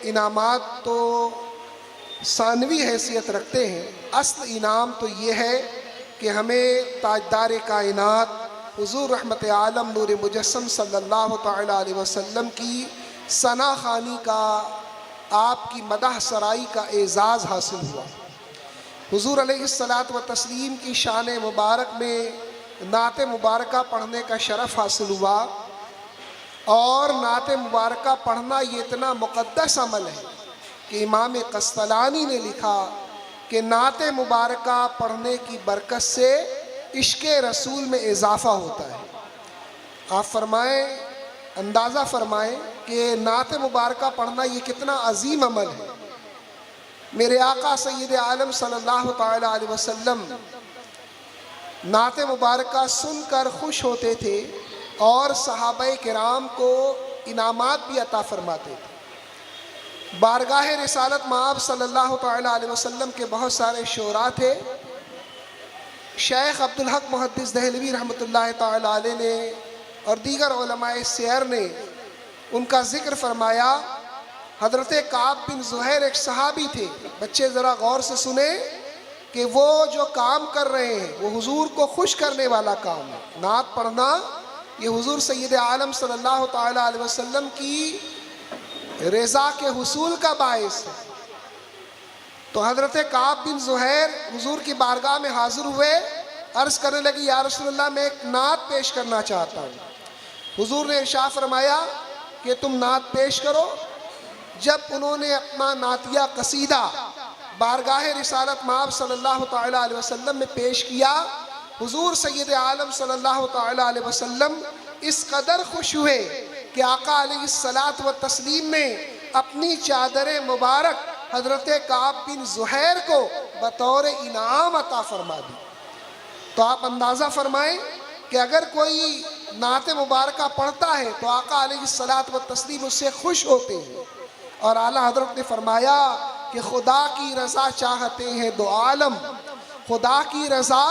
इनामात तो सानवी हैसियत रखते हैं। असल इनाम तो ये है कि हमें ताजदार कायनात हुजूर रहमत आलम नूर मुजस्सम सल्लल्लाहु तआला अलैहि वसल्लम की सना खानी का, आपकी मदह सराई का एज़ाज़ हासिल हुआ। हुजूर अलैहिस्सलात व तस्लीम की शान मुबारक में नात मुबारका पढ़ने का शरफ़ हासिल हुआ। और नात मुबारका पढ़ना ये इतना मुक़द्दस अमल है कि इमाम कस्तलानी ने लिखा कि नात मुबारका पढ़ने की बरकत से इश्क़ रसूल में इजाफ़ा होता है। आप फरमाएँ, अंदाज़ा फरमाएँ कि नात मुबारका पढ़ना ये कितना अजीम अमल है। मेरे आका सय्यद आलम सल्लल्लाहु तआला अलैहि वसल्लम नात मुबारका सुनकर खुश होते थे और सहाबाए किराम को इनामात भी अता फरमाते थे। बारगाह रिसालत माब सल्लल्लाहु तआला अलैहि वसल्लम के बहुत सारे शोरा थे। शेख अब्दुल हक मुहद्दिस दहलवी रहमतुल्लाह तआला अलैह ने और दीगर उलमाए सियर ने उनका ज़िक्र फरमाया। हज़रत काब बिन ज़ुहैर एक सहाबी थे। बच्चे ज़रा गौर से सुने कि वो जो काम कर रहे हैं वो हुजूर को खुश करने वाला काम है। नात पढ़ना ये हुजूर सय्यद आलम सल्लल्लाहु तआला अलैहि वसल्लम की रज़ा के हुसूल का बाइस है। तो हज़रत काब बिन ज़ुहैर हुजूर की बारगाह में हाज़िर हुए, अर्ज़ करने लगी, या रसूलल्लाह मैं एक नात पेश करना चाहता हूँ। हुजूर ने इरशाद फरमाया कि तुम नात पेश करो। जब उन्होंने अपना नातिया कसीदा बारगाह रिसालत माब सल्लल्लाहु तआला अलैहि वसल्लम में पेश किया, हुजूर सय्यद आलम सल्लल्लाहु तआला अलैहि वसल्लम इस कदर खुश हुए कि आका अलैहिस्सलात व तस्लीम ने अपनी चादर मुबारक हज़रत काब बिन ज़ुहैर को बतौर इनाम अता फरमा दी। तो आप अंदाज़ा फरमाएँ कि अगर कोई नात मुबारका पढ़ता है तो आका अलैहिस्सलात व तस्लीम उससे खुश होते हैं। और आला हज़रत ने फरमाया कि खुदा की रज़ा चाहते हैं दो आलम, खुदा की रज़ा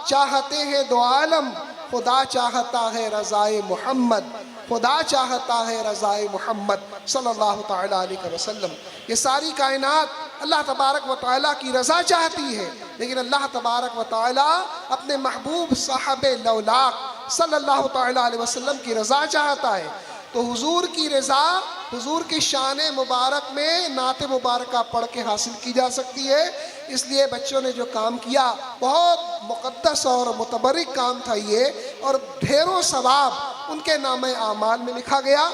चाहते हैं दो आलम, खुदा चाहता है रज़ाए मोहम्मद, खुदा चाहता है रज़ाए मोहम्मद सल्लल्लाहु तआला अलैहि वसल्लम। ये सारी कायनात अल्लाह तबारक व तआला की रज़ा चाहती है, लेकिन अल्लाह तबारक व तआला अपने महबूब साहब लौलाक सल्लल्लाहु तआला अलैहि वसल्लम की रज़ा चाहता है। तो हुजूर की रज़ा हुजूर की शान मुबारक में नात मुबारका पढ़ के हासिल की जा सकती है। इसलिए बच्चों ने जो काम किया बहुत मुक़द्दस और मुतबरिक काम था ये, और ढेरों सवाब उनके नामे आमाल में लिखा गया।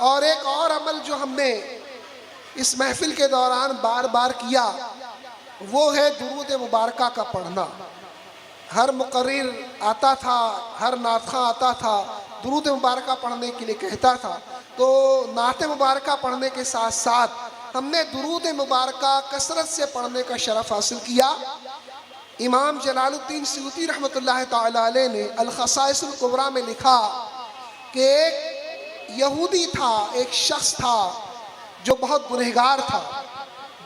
और एक और अमल जो हमने इस महफिल के दौरान बार बार किया वो है दुरूद मुबारका का पढ़ना। हर मुकर्रिर आता था, हर नातख़ा आता था, दुरूद मुबारका पढ़ने के लिए कहता था। तो नात मुबारका पढ़ने के साथ साथ हमने दुरूद मुबारका कसरत से पढ़ने का शरफ़ हासिल किया। इमाम जलालुद्दीन सयूती रहमतुल्लाह तआला अलैह ने अल ख़साइसुल कुबरा में लिखा कि एक यहूदी था, एक शख्स था जो बहुत गुनहगार था।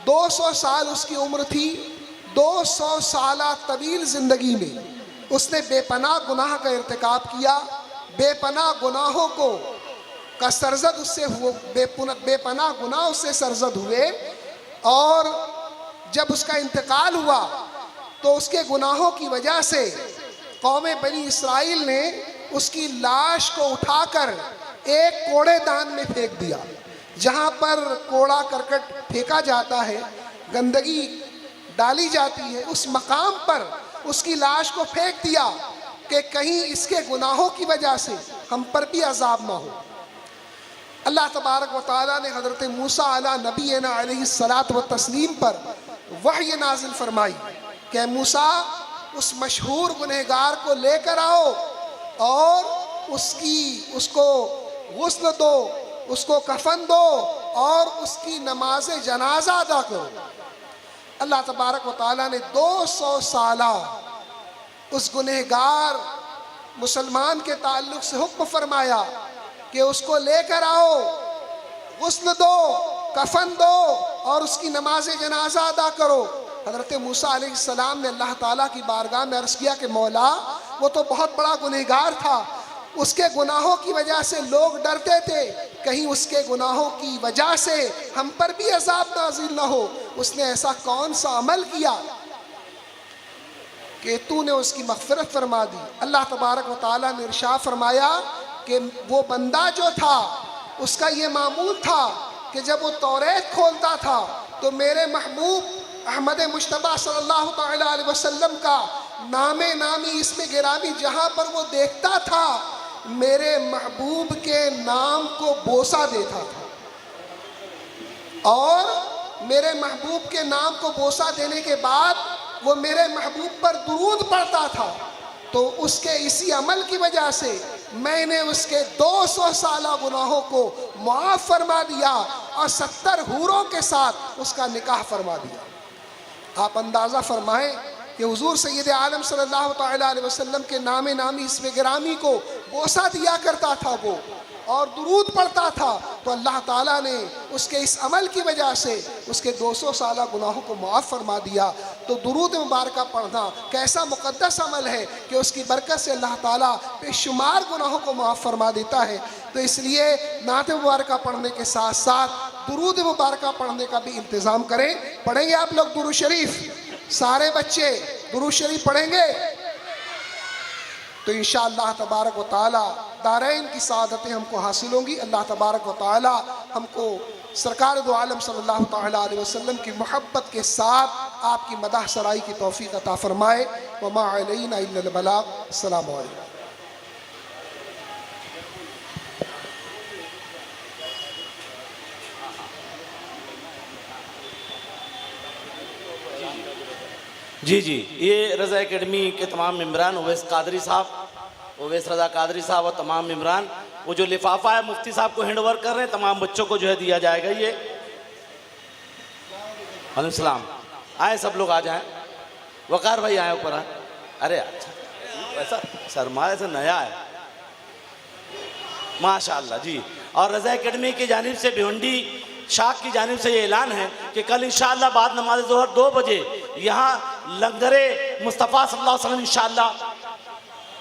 200 साल उसकी उम्र थी। 200 साल तवील ज़िंदगी में उसने बेपनाह गुनाह का इर्तिकाब किया। बेपनाह गुनाहों को का सरजद उससे हुआ, बेपनाह गुनाह उससे सरजद हुए। और जब उसका इंतकाल हुआ तो उसके गुनाहों की वजह से कौम बनी इसराइल ने उसकी लाश को उठाकर एक कूड़ेदान में फेंक दिया। जहाँ पर कूड़ा करकट फेंका जाता है, गंदगी डाली जाती है, उस मकाम पर उसकी लाश को फेंक दिया कि कहीं इसके गुनाहों की वजह से हम पर भी अजाब ना हो। अल्लाह तबारक व तआला ने हज़रत मूसा अला नबीना अलैहिस्सलात व तस्लीम पर वही नाजिल फरमाई कि मूसा उस मशहूर गुनहगार को लेकर आओ और उसको गुस्ल दो, उसको कफन दो और उसकी नमाज जनाजा अदा करो। अल्लाह तबारक व तआला ने 200 साला उस गुनहगार मुसलमान के ताल्लुक़ से हुक्म फरमाया कि उसको लेकर आओ, गुस्ल दो, कफन दो और उसकी नमाज जनाजा अदा करो। हज़रत मूसा अलैहिस्सलाम ने अल्लाह ताला की बारगाह में अर्ज़ किया कि मौला, वो तो बहुत बड़ा गुनहगार था, उसके गुनाहों की वजह से लोग डरते थे कहीं उसके गुनाहों की वजह से हम पर भी अज़ाब नाज़िल न हो। उसने ऐसा कौन सा अमल किया कि तूने उसकी मग़फ़िरत फरमा दी। अल्लाह तबारक व तआला ने इरशाद फरमाया कि वो बंदा जो था उसका ये मामूल था कि जब वो तौरेत खोलता था तो मेरे महबूब अहमद मुश्तबा सल्लल्लाहु तआला अलैहि वसल्लम का नामे नामी इसमें गिरामी जहाँ पर वो देखता था मेरे महबूब के नाम को बोसा देता था और मेरे महबूब के नाम को बोसा देने के बाद वो मेरे महबूब पर दुरूद पढ़ता था। तो उसके इसी अमल की वजह से मैंने उसके 200 साला गुनाहों को मुआफ़ फरमा दिया और 70 हूरों के साथ उसका निकाह फरमा दिया। आप अंदाज़ा फरमाएं कि हुजूर सैयद आलम सल्लल्लाहु तआला अलैहि वसल्लम के नामे नामी इसमें गिरामी को बोसा दिया करता था वो और दुरूद पढ़ता था। तो अल्लाह ताला ने उसके इस अमल की वजह से उसके 200 साला गुनाहों को माफ़ फरमा दिया। तो दुरूद मुबारक पढ़ना कैसा मुक़द्दस अमल है कि उसकी बरकत से अल्लाह ताला बेशुमार गुनाहों को माफ़ फरमा देता है। तो इसलिए नात मुबारक पढ़ने के साथ साथ दुरूद मुबारक पढ़ने का भी इंतज़ाम करें। पढ़ेंगे आप लोग दुरूद शरीफ? सारे बच्चे दुरूद शरीफ पढ़ेंगे तो इंशाअल्लाह तबारक व तआला दारैन की सादतें हमको हासिल होंगी। अल्लाह तबारक व तआला हमको सरकार दो आलम सल्लल्लाहु तआला अलैहि वसल्लम की मोहब्बत के साथ आपकी मदाह सराई की तौफीक अता फरमाए। व मा अलैना इल्लल बलाग। अस्सलामु अलैकुम। जी जी, ये रज़ा एकेडमी के तमाम मेम्बरान, उवैस कादरी साहब, उवैस रज़ा कादरी साहब और तमाम मेम्बरान, वो जो लिफाफा है मुफ्ती साहब को हैंड ओवर कर रहे हैं, तमाम बच्चों को जो है दिया जाएगा। ये अलैहिस्सलाम आए, सब लोग आ जाएं। वकार भाई आए ऊपर आए। अरे अच्छा, ऐसा सरमाया से नया है माशाअल्लाह जी। और रज़ा एकेडमी की जानिब से भिवंडी शाख की जानिब से ये ऐलान है कि कल इंशाअल्लाह बाद नमाज ज़ोहर 2 बजे यहाँ लंगरे मुस्तफ़ा सल्लल्लाहु अलैहि वसल्लम इंशाअल्लाह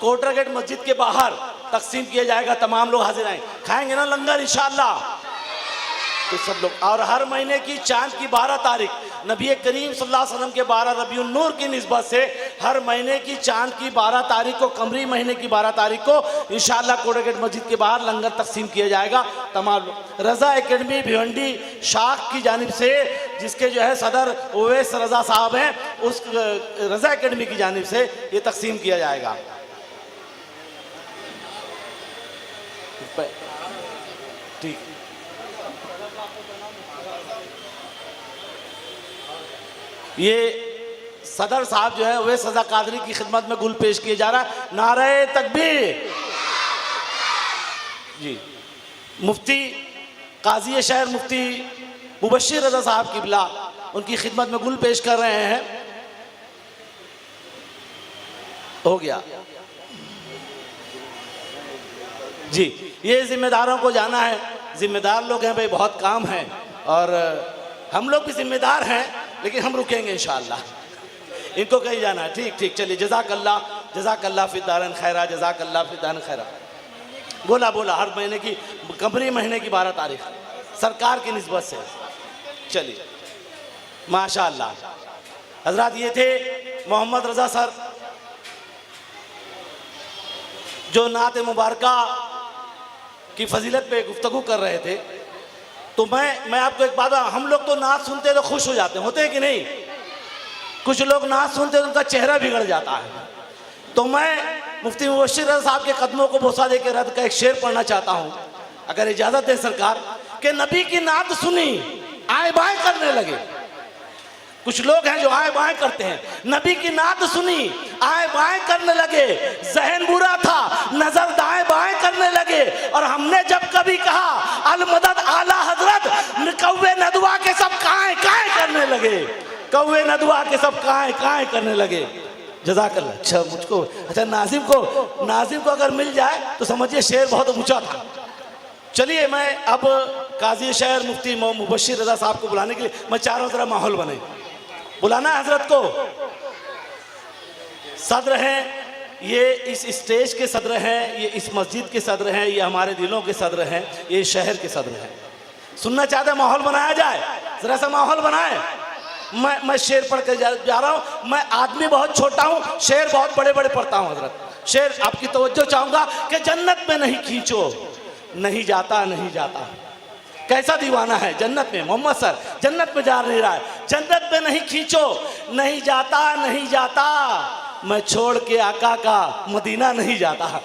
कोटरा गेट मस्जिद के बाहर तकसीम किया जाएगा। तमाम लोग हाजिर आए, खाएंगे ना लंगर इंशाअल्लाह। तो सब लोग, और हर महीने की चांद की 12 तारीख नबी करीम सल्लल्लाहु अलैहि वसल्लम के 12 रबीउन नूर की निस्बत से हर महीने की चांद की 12 तारीख को, कमरी महीने की 12 तारीख को इंशाअल्लाह कोटरा गेट मस्जिद के बाहर लंगर तकसीम किया जाएगा। तमाम लोग रज़ा एकेडमी भिवंडी शाख की जानिब से, जिसके जो है सदर उवैस रज़ा साहब हैं, उस रज़ा एकेडमी की जानिब से ये तकसीम किया जाएगा। ठीक, ये सदर साहब जो है वे सज़ा कादरी की खिदमत में गुल पेश किया जा रहा है। नारे तकबीर जी। मुफ्ती काजी शहर मुफ्ती मुबश्शिर रज़ा साहब किबला उनकी खिदमत में गुल पेश कर रहे हैं। हो गया जी। ये जिम्मेदारों को जाना है, जिम्मेदार लोग हैं भाई, बहुत काम है और हम लोग भी जिम्मेदार हैं, लेकिन हम रुकेंगे इंशाअल्लाह। इनको कहीं जाना है। ठीक ठीक, चलिए। जज़ाकल्लाह फ़ी दारन खैरा, जज़ाकल्लाह फ़ी दारन खैरा। बोला बोला, हर महीने की, कमरी महीने की 12 तारीख सरकार की निस्बत से। चलिए माशाअल्लाह। हजरात, ये थे मोहम्मद रज़ा सर जो नात मुबारका की फजीलत पे गुफ्तगू कर रहे थे। तो मैं आपको एक बात, हम लोग तो नात सुनते तो खुश हो जाते हैं, होते हैं कि नहीं? कुछ लोग नात सुनते तो उनका चेहरा बिगड़ जाता है। तो मैं मुफ्ती मुबश्शिर साहब के कदमों को बोसा दे के रद्द का एक शेर पढ़ना चाहता हूँ, अगर इजाज़त है सरकार। कि नबी की नात सुनी आए बाएं करने लगे। कुछ लोग हैं जो आए बाएं करते हैं। नबी की नात सुनी आए बाएं करने लगे, जहन बुरा था नजर दाएं बाएं करने लगे। और हमने जब कभी कहा अल मदद आला हजरत, कौवे नदवा के सब काएं काएं करने लगे। कौवे नदवा के सब काएं काएं करने लगे। जज़ाकल्लाह। अच्छा, मुझको, अच्छा नाजिम को अगर मिल जाए तो समझिए शेर बहुत ऊंचा था। चलिए, मैं अब काजी शहर मुफ्ती मुबश्शिर रज़ा साहब को बुलाने के लिए, मैं चारों तरफ माहौल बने, बुलाना हजरत को। सदर हैं ये, इस स्टेज के सदर हैं, ये इस मस्जिद के सदर हैं, ये हमारे दिलों के सदर हैं, ये शहर के सदर हैं। सुनना चाहते हैं माहौल बनाया जाए, जरा सा माहौल बनाए। मैं शेर पढ़ कर जा रहा हूँ। मैं आदमी बहुत छोटा हूँ, शेर बहुत बड़े बड़े पढ़ता हूँ हजरत। शेर आपकी तवज्जो चाहूँगा कि जन्नत में नहीं खींचो, नहीं जाता नहीं जाता। कैसा दीवाना है जन्नत में, मोहम्मद सर जन्नत में जा नहीं रहा है। जन्नत में नहीं खींचो, नहीं जाता नहीं जाता, मैं छोड़ के आका का मदीना नहीं जाता।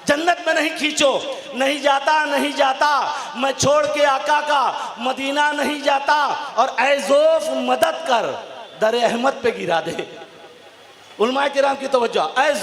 जन्नत में नहीं खींचो, नहीं जाता नहीं जाता, मैं छोड़ के आका का मदीना नहीं जाता। और ऐ ज़ोफ़ मदद कर दर अहमद पे गिरा दे। उलमाए किराम की तवज्जो, ऐ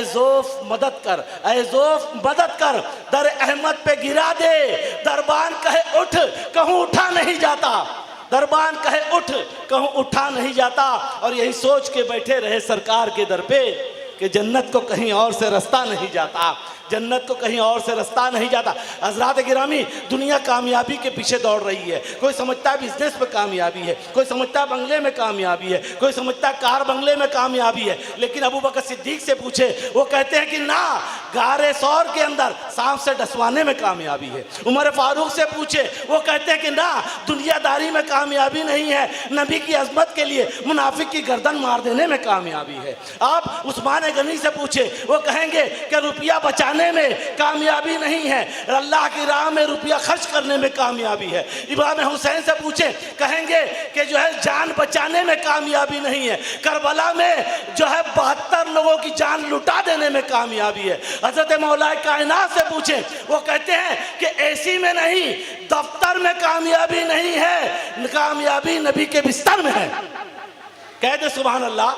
ज़ोफ़ मदद कर, ऐ ज़ोफ़ मदद कर दर अहमद पे गिरा दे। दरबान कहे उठ, कहूँ उठा नहीं जाता। दरबान कहे उठ, कहूँ उठा नहीं जाता। और यही सोच के बैठे रहे सरकार के दर पे कि जन्नत को कहीं और से रास्ता नहीं जाता, जन्नत को कहीं और से रास्ता नहीं जाता। हज़रात गिरामी, दुनिया कामयाबी के पीछे दौड़ रही है। कोई समझता है बिजनेस में कामयाबी है, कोई समझता है बंगले में कामयाबी है, कोई समझता है कार बंगले में कामयाबी है। लेकिन अबू बकर सिद्दीक से पूछे, वो कहते हैं कि ना, गारे सौर के अंदर सांप से डसवाने में कामयाबी है। उमर फारूक से पूछे, वो कहते हैं कि ना, दुनियादारी में कामयाबी नहीं है, नबी की अजमत के लिए मुनाफिक की गर्दन मार देने में कामयाबी है। आप उस्मान गनी से पूछे, वो कहेंगे कि रुपया बचाने में कामयाबी नहीं है, अल्लाह की राह में रुपया खर्च करने में कामयाबी है। इमाम हुसैन से पूछे, कहेंगे कि जो है जान बचाने में कामयाबी नहीं है, करबला में जो है 72 लोगों की जान लुटा देने में कामयाबी है। हजरत मौलाए कायनात से पूछे, वो कहते हैं कि एसी में नहीं, दफ्तर में कामयाबी नहीं है, कामयाबी नबी के बिस्तर में है। कह दे सुभान अल्लाह।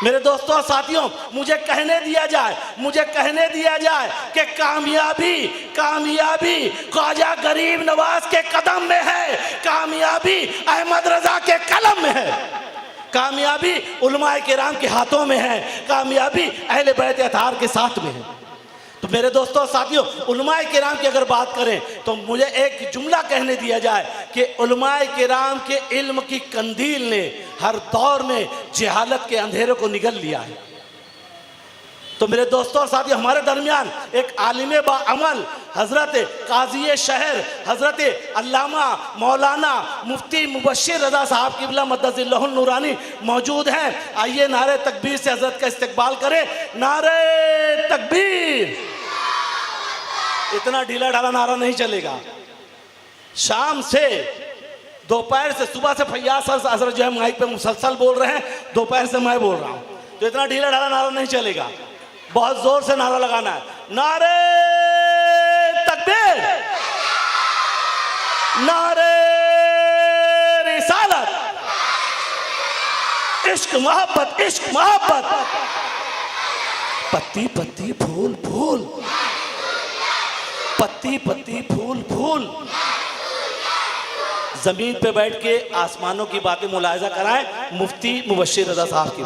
मेरे दोस्तों और साथियों, मुझे कहने दिया जाए कि कामयाबी ख्वाजा गरीब नवाज के कदम में है, कामयाबी अहमद रजा के कलम में है, कामयाबी उलमाए किराम के हाथों में है, कामयाबी अहले बैत अतार के साथ में है। तो मेरे दोस्तों और साथियों, उलमाए किराम की अगर बात करें तो मुझे एक जुमला कहने दिया जाए कि उलमाए किराम के इल्म की कंदील ने हर दौर में जहालत के अंधेरे को निगल लिया है। तो मेरे दोस्तों और साथियों, हमारे दरमियान एक आलिम बाअमल हजरत काजी शहर हजरत अल्लामा मौलाना मुफ्ती मुबश्शिर रज़ा साहब क़िबला मद्दज़िल्लहुल नूरानी मौजूद हैं। आइए नारे तकबीर से हजरत का इस्तकबाल करें। नारे तकबीर। इतना ढीला ढाला नारा नहीं चलेगा। शाम से दोपहर से, सुबह से फैयाज हजरत जो है माइक पे मुसलसल बोल रहे हैं, दोपहर से मैं बोल रहा हूँ, तो इतना ढीला ढाला नारा नहीं चलेगा। बहुत जोर से नारा लगाना है। नारे तकबीर, नारे रिसालत, इश्क मोहब्बत, इश्क मोहब्बत, पत्ती पत्ती फूल फूल, पत्ती पत्ती फूल फूल। जमीन पे बैठ के आसमानों की बातें मुलाहिजा कराएं मुफ्ती मुबश्शिर रज़ा साहब की।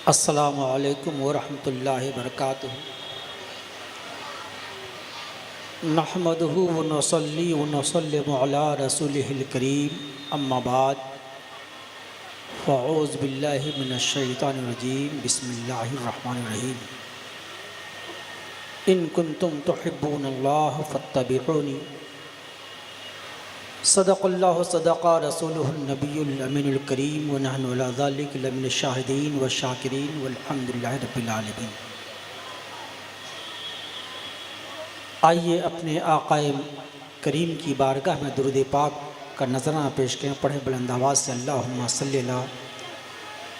अस्सलामु अलैकुम वरहमतुल्लाहि वबरकातुहू। नहमदुहु व नसल्ली व नसल्लिमु अला रसूलिहिल करीम, अम्मा बाद, फ़अऊज़ु बिल्लाहि मिनश शैतानिर रजीम, बिस्मिल्लाहिर रहमानिर रहीम। इन कुंतुम तुहिब्बूनल्लाह फत्तबिऊनी, सदक़ल्लाहु सदक़ा रसूलुहुन नबियुल अमीनुल करीम, व नहनु अला ज़ालिका लमिनश शाहिदीन व शाकिरीन वल्हम्दुलिल्लाहि रब्बिल आलमीन। आइए अपने आक़ाए करीम की बारगाह में दुरूद पाक का नजराना पेश करें। पढ़े बुलंद आवाज़ से अल्लाहुम्मा सल्लि अला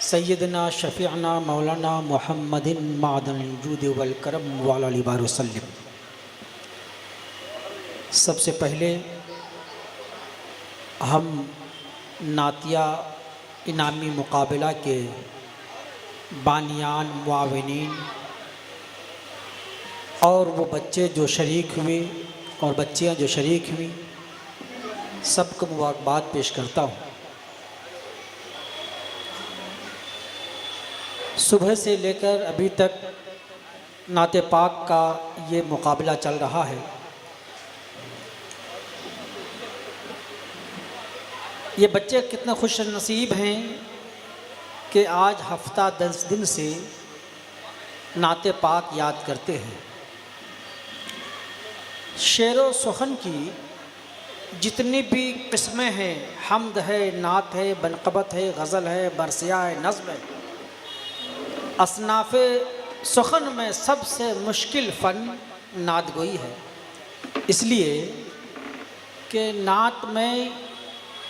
सय्यदना शफ़ीअना मौलाना मुहम्मदिन मादनिल जूद वल करम व अला आलिहि वसल्लम। सबसे पहले हम नातिया इनामी मुकाबला के बानियान, मुआविनीन और वो बच्चे जो शरीक हुए और बच्चियां जो शरीक हुई, सबको मुबारकबाद पेश करता हूँ। सुबह से लेकर अभी तक नाते पाक का ये मुकाबला चल रहा है। ये बच्चे कितने खुश नसीब हैं कि आज हफ्ता 10 दिन से नाते पाक याद करते हैं। शेर व सुखन की जितनी भी किस्में हैं, हम्द है, नात है, बनक़बत है, गज़ल है, बरसिया है, नज़्म है, असनाफ़ सुखन में सबसे मुश्किल फ़न नात गोई है। इसलिए कि नात में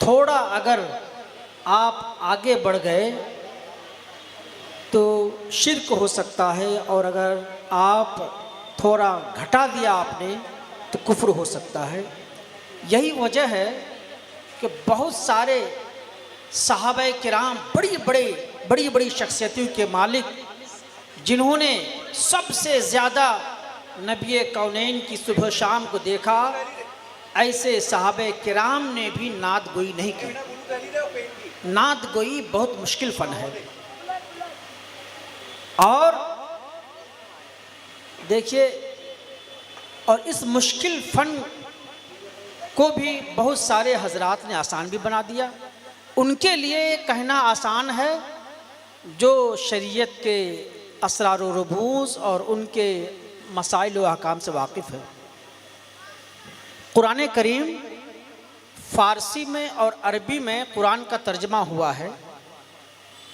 थोड़ा अगर आप आगे बढ़ गए तो शिर्क हो सकता है, और अगर आप थोड़ा घटा दिया आपने तो कुफ्र हो सकता है। यही वजह है कि बहुत सारे सहाबा किराम बड़ी बड़ी शख्सियतों के मालिक, जिन्होंने सबसे ज़्यादा नबी कौनैन की सुबह शाम को देखा, ऐसे सहाबा किराम ने भी नात गोई नहीं की। नात गोई बहुत मुश्किल फ़न है। और देखिए, और इस मुश्किल फ़न को भी बहुत सारे हजरात ने आसान भी बना दिया। उनके लिए कहना आसान है जो शरीयत के असरार व रबूस और उनके मसाइल व अहकाम से वाकिफ़ है। कुरान करीम फ़ारसी में और अरबी में कुरान का तर्जमा हुआ है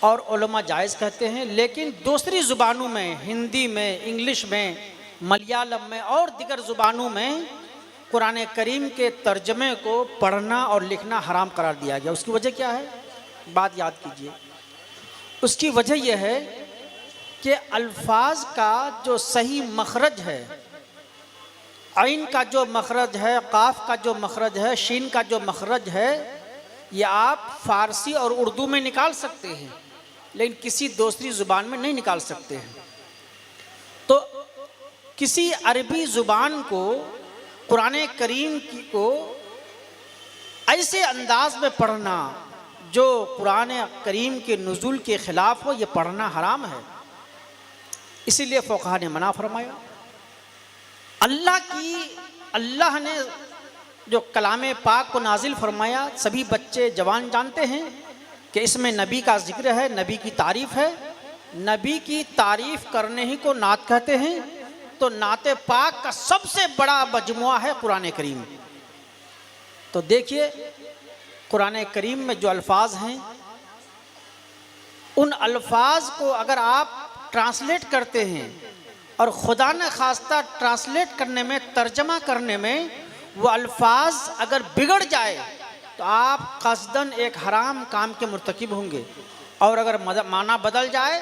और उलमा जायज़ कहते हैं, लेकिन दूसरी ज़ुबानों में, हिंदी में, इंग्लिश में, मलयालम में और दीगर ज़ुबानों में कुरान करीम के तर्जमे को पढ़ना और लिखना हराम करार दिया गया। उसकी वजह क्या है? बात याद कीजिए। उसकी वजह यह है कि अल्फाज का जो सही मखरज है, आइन का जो मखरज है, काफ का जो मखरज है, शीन का जो मखरज है, ये आप फ़ारसी और उर्दू में निकाल सकते हैं, लेकिन किसी दूसरी ज़ुबान में नहीं निकाल सकते हैं। तो किसी अरबी ज़ुबान को, कुरान करीम को ऐसे अंदाज में पढ़ना जो कुरान करीम के नुज़ूल के ख़िलाफ़ हो, ये पढ़ना हराम है। इसीलिए फ़ुक़हा ने मना फरमाया। अल्लाह ने जो कलाम पाक को नाजिल फरमाया, सभी बच्चे जवान जानते हैं कि इसमें नबी का जिक्र है, नबी की तारीफ़ है। नबी की तारीफ़ करने ही को नात कहते हैं। तो नाते पाक का सबसे बड़ा मजमुआ है कुरान करीम। तो देखिए, कुरान करीम में जो अल्फाज हैं, उन अल्फाज को अगर आप ट्रांसलेट करते हैं और खुदा न खास्ता ट्रांसलेट करने में, तर्जमा करने में वो अल्फाज अगर बिगड़ जाए तो आप कसदन एक हराम काम के मुर्तकिब होंगे, और अगर माना बदल जाए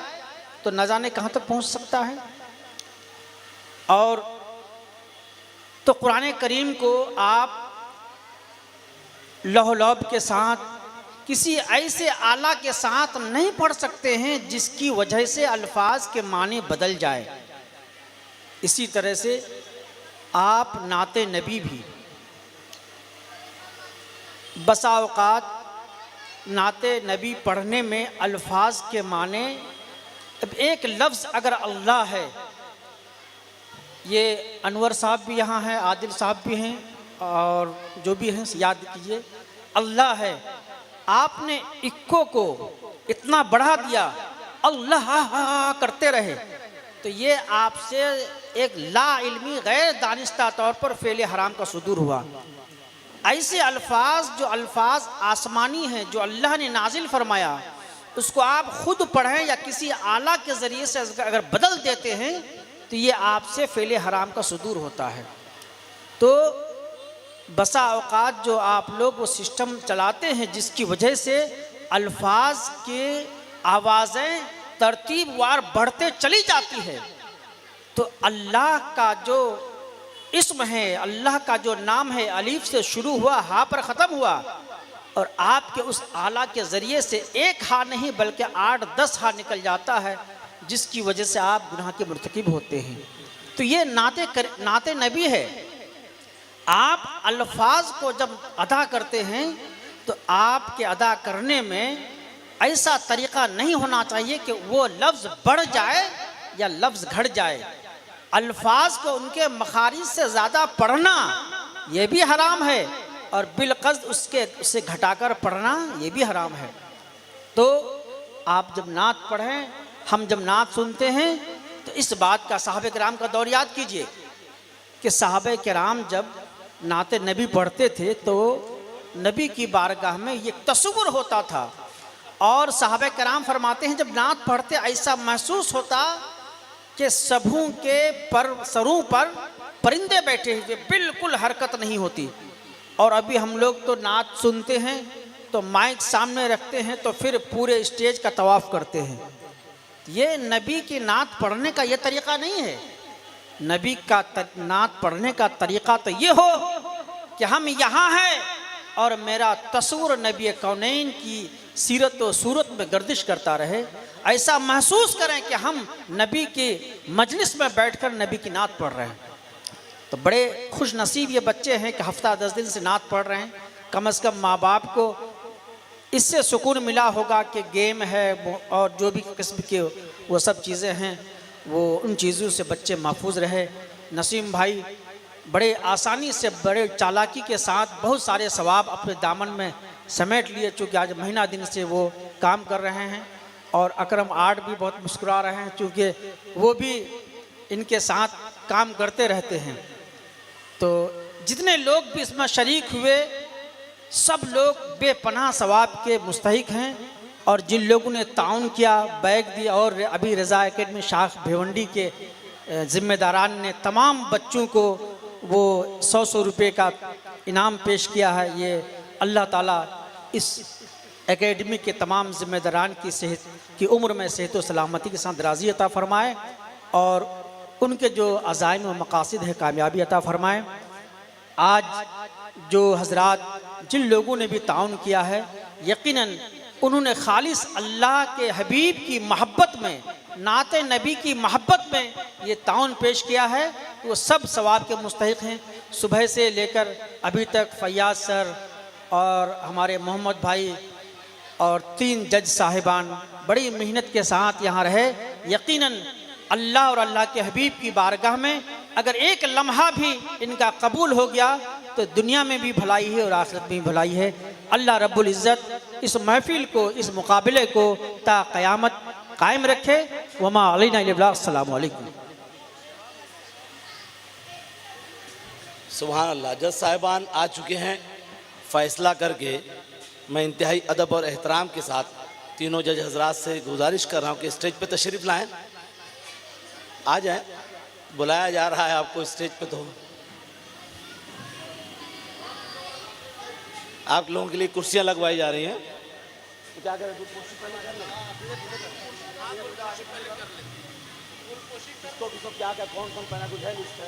तो न जाने कहाँ तक पहुँच सकता है। और तो कुरान करीम को आप लौह-लौब के साथ, किसी ऐसे आला के साथ नहीं पढ़ सकते हैं जिसकी वजह से अल्फाज के माने बदल जाए। इसी तरह से आप नाते नबी भी, बसा औक़ात नाते नबी पढ़ने में अल्फाज के माने, अब एक लफ्ज़ अगर अल्लाह है, ये अनवर साहब भी यहाँ हैं, आदिल साहब भी हैं, और जो भी हैं याद कीजिए, अल्लाह है। आपने इक्को को इतना बढ़ा दिया, अल्लाह करते रहे, तो ये आपसे एक ला इल्मी गैर दानिस्ता तौर पर फ़ेल हराम का सुदूर हुआ। ऐसे अल्फाज, जो अल्फाज आसमानी हैं, जो अल्लाह ने नाजिल फरमाया, उसको आप खुद पढ़ें या किसी आला के ज़रिए से अगर बदल देते हैं तो ये आपसे फ़ेल हराम का सुदूर होता है। तो बसा औक़ात जो आप लोग वो सिस्टम चलाते हैं जिसकी वजह से अल्फाज के आवाज़ें तरतीब वार बढ़ते चली जाती है, तो अल्लाह का जो इस्म है, अल्लाह का जो नाम है, अलीफ से शुरू हुआ, हा पर ख़त्म हुआ, और आपके उस आला के ज़रिए से एक हा नहीं बल्कि 8-10 हा निकल जाता है, जिसकी वजह से आप गुनाह के मुर्तकिब होते हैं। तो ये नाते नबी है। आप अल्फाज को जब अदा करते हैं तो आपके अदा करने में ऐसा तरीक़ा नहीं होना चाहिए कि वो लफ्ज़ बढ़ जाए या लफ्ज़ घट जाए। अल्फाज को उनके मखारिज से ज़्यादा पढ़ना ये भी हराम है, और बिलक़स्द उससे घटाकर पढ़ना ये भी हराम है। तो आप जब नात पढ़ें, हम जब नात सुनते हैं तो इस बात का साहबे किराम का दौर याद कीजिए कि साहबे किराम जब नाते नबी पढ़ते थे तो नबी की बारगाह में ये तस्वुर होता था। और साहबे किराम फरमाते हैं जब नात पढ़ते ऐसा महसूस होता कि सबों के सरों पर परिंदे बैठे हुए, बिल्कुल हरकत नहीं होती। और अभी हम लोग तो नात सुनते हैं तो माइक सामने रखते हैं तो फिर पूरे स्टेज का तवाफ़ करते हैं। ये नबी की नात पढ़ने का ये तरीक़ा नहीं है। नबी का नात पढ़ने का तरीक़ा तो ये हो कि हम यहाँ हैं और मेरा तस्वुर नबी कौनैन की सीरत व सूरत में गर्दिश करता रहे। ऐसा महसूस करें कि हम नबी के मजलिस में बैठकर नबी की नात पढ़ रहे हैं। तो बड़े खुश नसीब ये बच्चे हैं कि हफ्ता 10 दिन से नात पढ़ रहे हैं। कम से कम माँ बाप को इससे सुकून मिला होगा कि गेम है और जो भी किस्म के वो सब चीज़ें हैं वो उन चीज़ों से बच्चे महफूज रहे। नसीम भाई बड़े आसानी से, बड़े चालाकी के साथ बहुत सारे सवाब अपने दामन में समेट लिए, चूँकि आज महीना दिन से वो काम कर रहे हैं। और अकरम आर्ट भी बहुत मुस्कुरा रहे हैं चूँकि वो भी इनके साथ काम करते रहते हैं। तो जितने लोग भी इसमें शरीक हुए सब लोग बेपनाह सवाब के मुस्तहिक हैं। और जिन लोगों ने ताउन किया, बैग दिया, और अभी रज़ा एकेडमी शाख भिवंडी के ज़िम्मेदारान ने तमाम बच्चों को वो 100 रुपये का इनाम पेश किया है। ये अल्लाह ताला इस एकेडमी के तमाम ज़िम्मेदारान की सेहत की उम्र में सेहत व सलामती के साथ दराज़ी अता फ़रमाए और उनके जो अज़ाइम व मकासिद है कामयाबी अता फ़रमाए। आज जो हज़रात जिन लोगों ने भी ताउन किया है, यकीनन उन्होंने खालिस अल्लाह के हबीब की मोहब्बत में, नाते नबी की मोहब्बत में ये ताउन पेश किया है। वो सब सवाब के मुस्तहिक हैं। सुबह से लेकर अभी तक फैयाज सर और हमारे मोहम्मद भाई और 3 जज साहिबान बड़ी मेहनत के साथ यहाँ रहे। यकीनन अल्लाह और अल्लाह के हबीब की बारगाह में अगर एक लम्हा भी इनका कबूल हो गया तो दुनिया में भी भलाई है और आखिरत में भी भलाई है। अल्लाह रब्बुल इज़्ज़त इस महफिल को, इस मुकाबले को ता क़यामत कायम रखे। वमा अलैना इल्ला अल-बलाग। अस्सलामु अलैकुम। सुभान अल्लाह। जज साहिबान आ चुके हैं फ़ैसला करके। मैं इंतहाई अदब और एहतराम के साथ तीनों जज हजरात से गुजारिश कर रहा हूँ कि स्टेज पे तशरीफ़ लाएं, आ जाएं। बुलाया जा रहा है आपको स्टेज पे। तो आप लोगों के लिए कुर्सियां लगवाई जा रही हैं। तो क्या करें, इसको क्या क्या कौन कौन पहना, कुछ है लिस्ट है?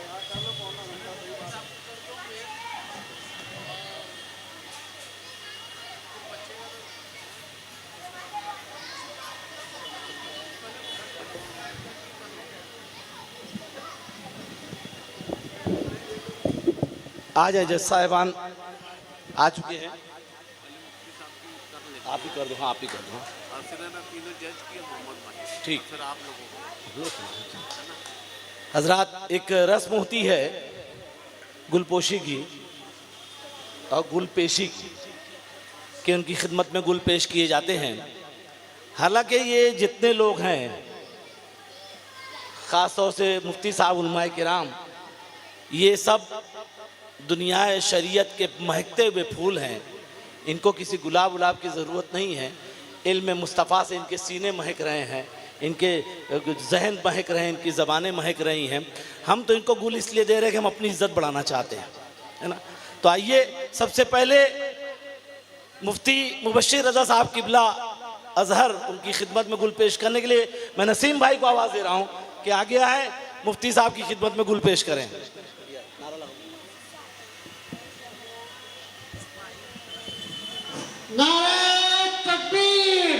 आ जाए जज साहिबान आ चुके हैं। आप ही कर दो। हाँ, आप ही कर दो। ठीक। हजरात, एक रस्म होती है गुलपोशी की और गुलपेशी की कि उनकी खिदमत में गुल पेश किए जाते हैं। हालांकि ये जितने लोग हैं, ख़ास तौर से मुफ्ती साहब उलमाए किराम, ये सब दुनिया शरीयत के महकते हुए फूल हैं। इनको किसी गुलाब उलाब की ज़रूरत नहीं है। इल्म मुस्तफ़ा से इनके सीने महक रहे हैं, इनके जहन महक रहे हैं, इनकी ज़बानें महक रही हैं। हम तो इनको गुल इसलिए दे रहे हैं कि हम अपनी इज़्ज़त बढ़ाना चाहते हैं, है ना। तो आइए सबसे पहले मुफ्ती मुबश्शिर रज़ा साहब किबला अज़हर, उनकी खिदमत में गुल पेश करने के लिए मैं नसीम भाई को आवाज़ दे रहा हूँ कि आगे आए, मुफ्ती साहब की खिदमत में गुल पेश करें। नारे तकबीर,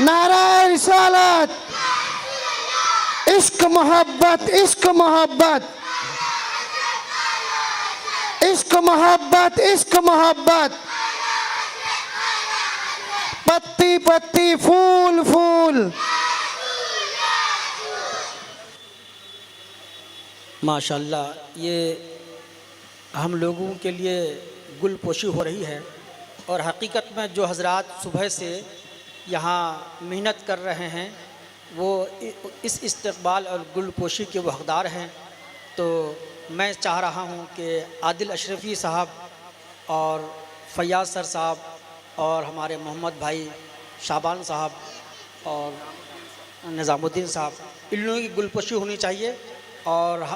नारे रिसालत, इश्क मोहब्बत, इश्क मोहब्बत, इश्क मोहब्बत, इश्क मोहब्बत, पत्ती पत्ती फूल फूल। माशाल्लाह, ये हम लोगों के लिए गुलपोशी हो रही है और हकीकत में जो हजरात सुबह से यहाँ मेहनत कर रहे हैं वो इस इस्तकबाल और गुलपोशी के वो हकदार हैं। तो मैं चाह रहा हूँ कि आदिल अशरफ़ी साहब और फैयाज़ सर साहब और हमारे मोहम्मद भाई शाबान साहब और निज़ामुद्दीन साहब, इन लोगों की गुलपोशी होनी चाहिए। और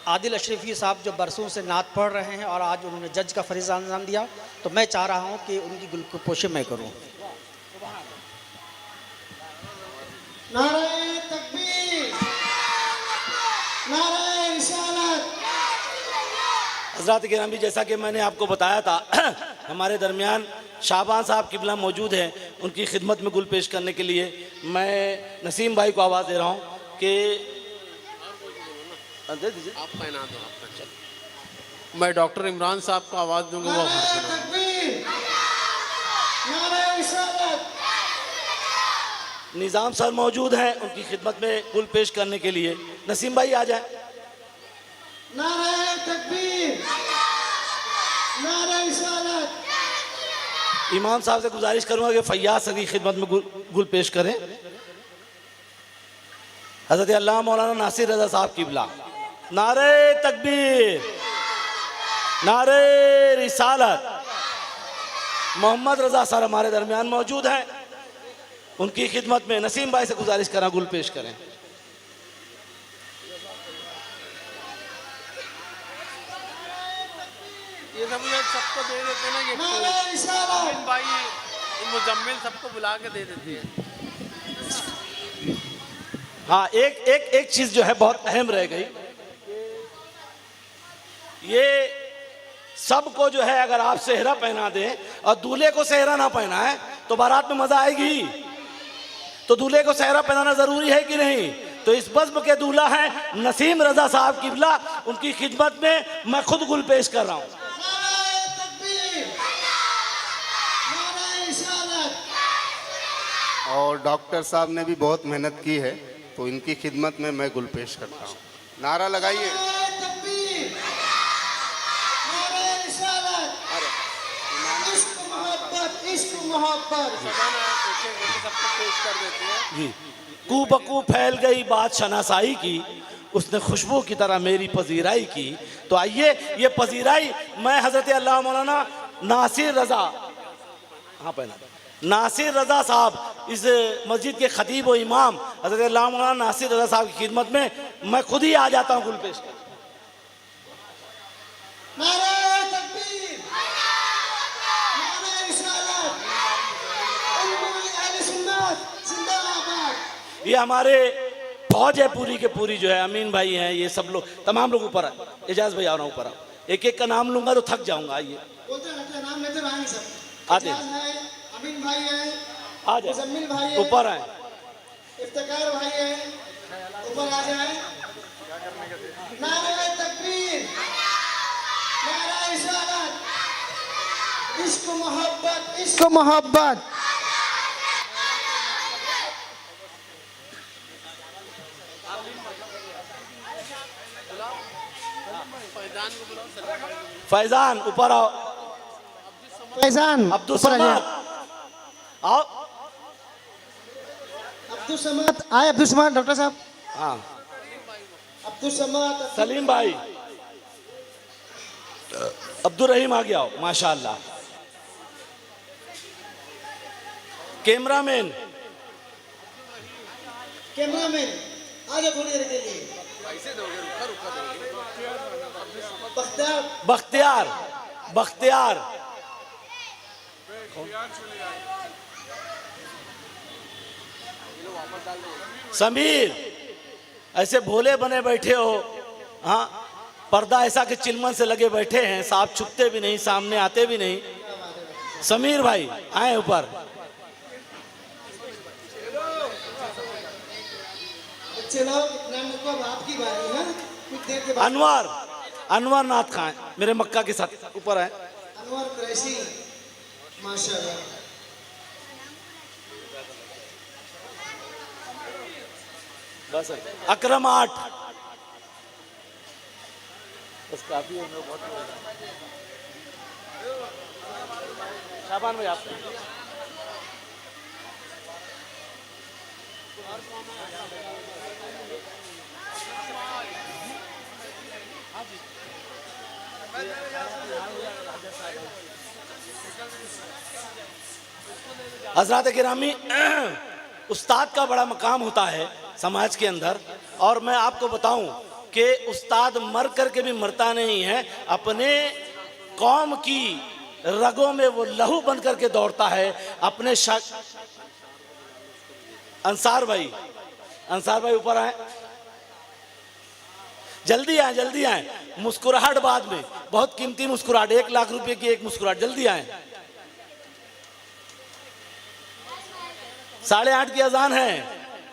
आदिल अशरफ़ी साहब जो बरसों से नात पढ़ रहे हैं और आज उन्होंने जज का फरीज़ा अंजाम दिया, तो मैं चाह रहा हूँ कि उनकी गुलपोशी मैं करूँ। नारे तकबीर, नारे रिसालत। हज़रात गिरामी, जैसा कि मैंने आपको बताया था हमारे दरमियान शाबान साहब किबला मौजूद हैं। उनकी खिदमत में गुल पेश करने के लिए मैं नसीम भाई को आवाज़ दे रहा हूँ कि दे दीजिए। आप पहना दो, आपका चल। मैं डॉक्टर इमरान साहब को आवाज़ दूंगा, वो नारे तकबीर, नारे रिसालत। निज़ाम सर मौजूद हैं उनकी खिदमत में गुल पेश करने के लिए। नसीम भाई आ जाए। नारे तकबीर, नारे रिसालत। इमाम साहब से गुजारिश करूंगा कि फैयाज सर की खिदमत में गुल पेश करें। हज़रत अल्लामा मौलाना नासिर रज़ा साहब किबला। नारे तकबीर, नारे रिसालत। मोहम्मद रज़ा सर हमारे दरमियान मौजूद हैं, उनकी खिदमत में नसीम भाई से गुजारिश करा गुल पेश करें। ये सब ये सबको दे देते ना, ये नारे रिसालत। भाई मुजम्मिल सबको बुला के दे देती है। हाँ, एक चीज़ जो है बहुत अहम रह गई, ये सबको जो है अगर आप सेहरा पहना दें और दूल्हे को सेहरा ना पहना है तो बारात में मजा आएगी। तो दूल्हे को सेहरा पहनाना जरूरी है कि नहीं? तो इस बज़्म के दूल्हा है नसीम रज़ा साहब किबला, उनकी खिदमत में मैं खुद गुल पेश कर रहा हूँ। नारे तकबीर, नारे रिसालत। और डॉक्टर साहब ने भी बहुत मेहनत की है, तो इनकी खिदमत में मैं गुल पेश करता हूँ। नारा लगाइए। नारे तकबीर, नारे रिसालत। इश्क मोहब्बत, इश्क मोहब्बत। सबको पेश कर देती है जी। कू बकू फैल गई बात शनासाई की, उसने खुशबू की तरह मेरी पजीराई की। तो आइए ये पजीराई मैं हज़रत अल्लामा मौलाना नासिर रज़ा, हाँ पहना नासिर रज़ा साहब इस मस्जिद के खतीब व इमाम हज़रत अल्लामा मौलाना नासिर रज़ा साहब की खिदमत में मैं खुद ही आ जाता हूँ गुल पेश कर। नारे तकबीर, नारे रिसालत। उम्मत अहले सुन्नत जिंदाबाद। ये हमारे फौज है पूरी के पूरी जो है, अमीन भाई हैं, ये सब लोग तमाम लोग ऊपर आए। एजाज भाई आ रहा हूँ ऊपर, एक एक का नाम लूंगा तो थक जाऊंगा। आइए बोलते रहते हैं, नाम लेते रहेंगे सब। आते हैं। इजाज है, अमीन भाई है, आ जाए, मुजम्मिल भाई है, ऊपर आए। इफ्तिकार भाई है, ऊपर आ जाए। नारे तकबीर, नारे रिसालत। इश्क मोहब्बत, इश्क मोहब्बत। फैजान ऊपर आओ। फैजान अब्दुल ऊपर आ जाए। समद आओ। अब्दुल समद आए, अब्दुल समद डॉक्टर साहब। हाँ, अब्दुल समद, सलीम भाई, अब्दुल रहीम आ गया हो, माशाअल्लाह। कैमरामैन, कैमरामैन आ जाओ थोड़ी देर के लिए। बख्तियार, बख्तियार, बख्तियार, समीर, ऐसे भोले बने बैठे हो। हाँ, पर्दा ऐसा कि चिलमन से लगे बैठे हैं, साफ छुपते भी नहीं, सामने आते भी नहीं। समीर भाई आए ऊपर। बच्चे लोग नाम को अब आपकी बारी है, कुछ देर के बाद। अनवर, अनवर नाथ खां मेरे मक्का के साथ ऊपर आए। अनवर कुरैशी, माशाल्लाह। बस अकरम 8, बस काफ़ी है, मैं बहुत शाबान भाई आप हजरात गिरामी, उस्ताद का बड़ा मकाम होता है समाज के अंदर। और मैं आपको बताऊं कि उस्ताद मर करके भी मरता नहीं है, अपने कौम की रगों में वो लहू बन करके दौड़ता है। अपने अंसार भाई ऊपर आए, जल्दी आए, जल्दी आए। मुस्कुराहट बाद में, बहुत कीमती मुस्कुराहट, 1 लाख रुपए की एक मुस्कुराहट। जल्दी आए, 8:30 की अजान है,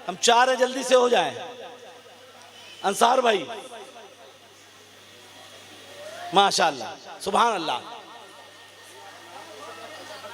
हम 4 हैं, जल्दी से हो जाए। अंसार भाई माशाअल्लाह, सुभान अल्लाह।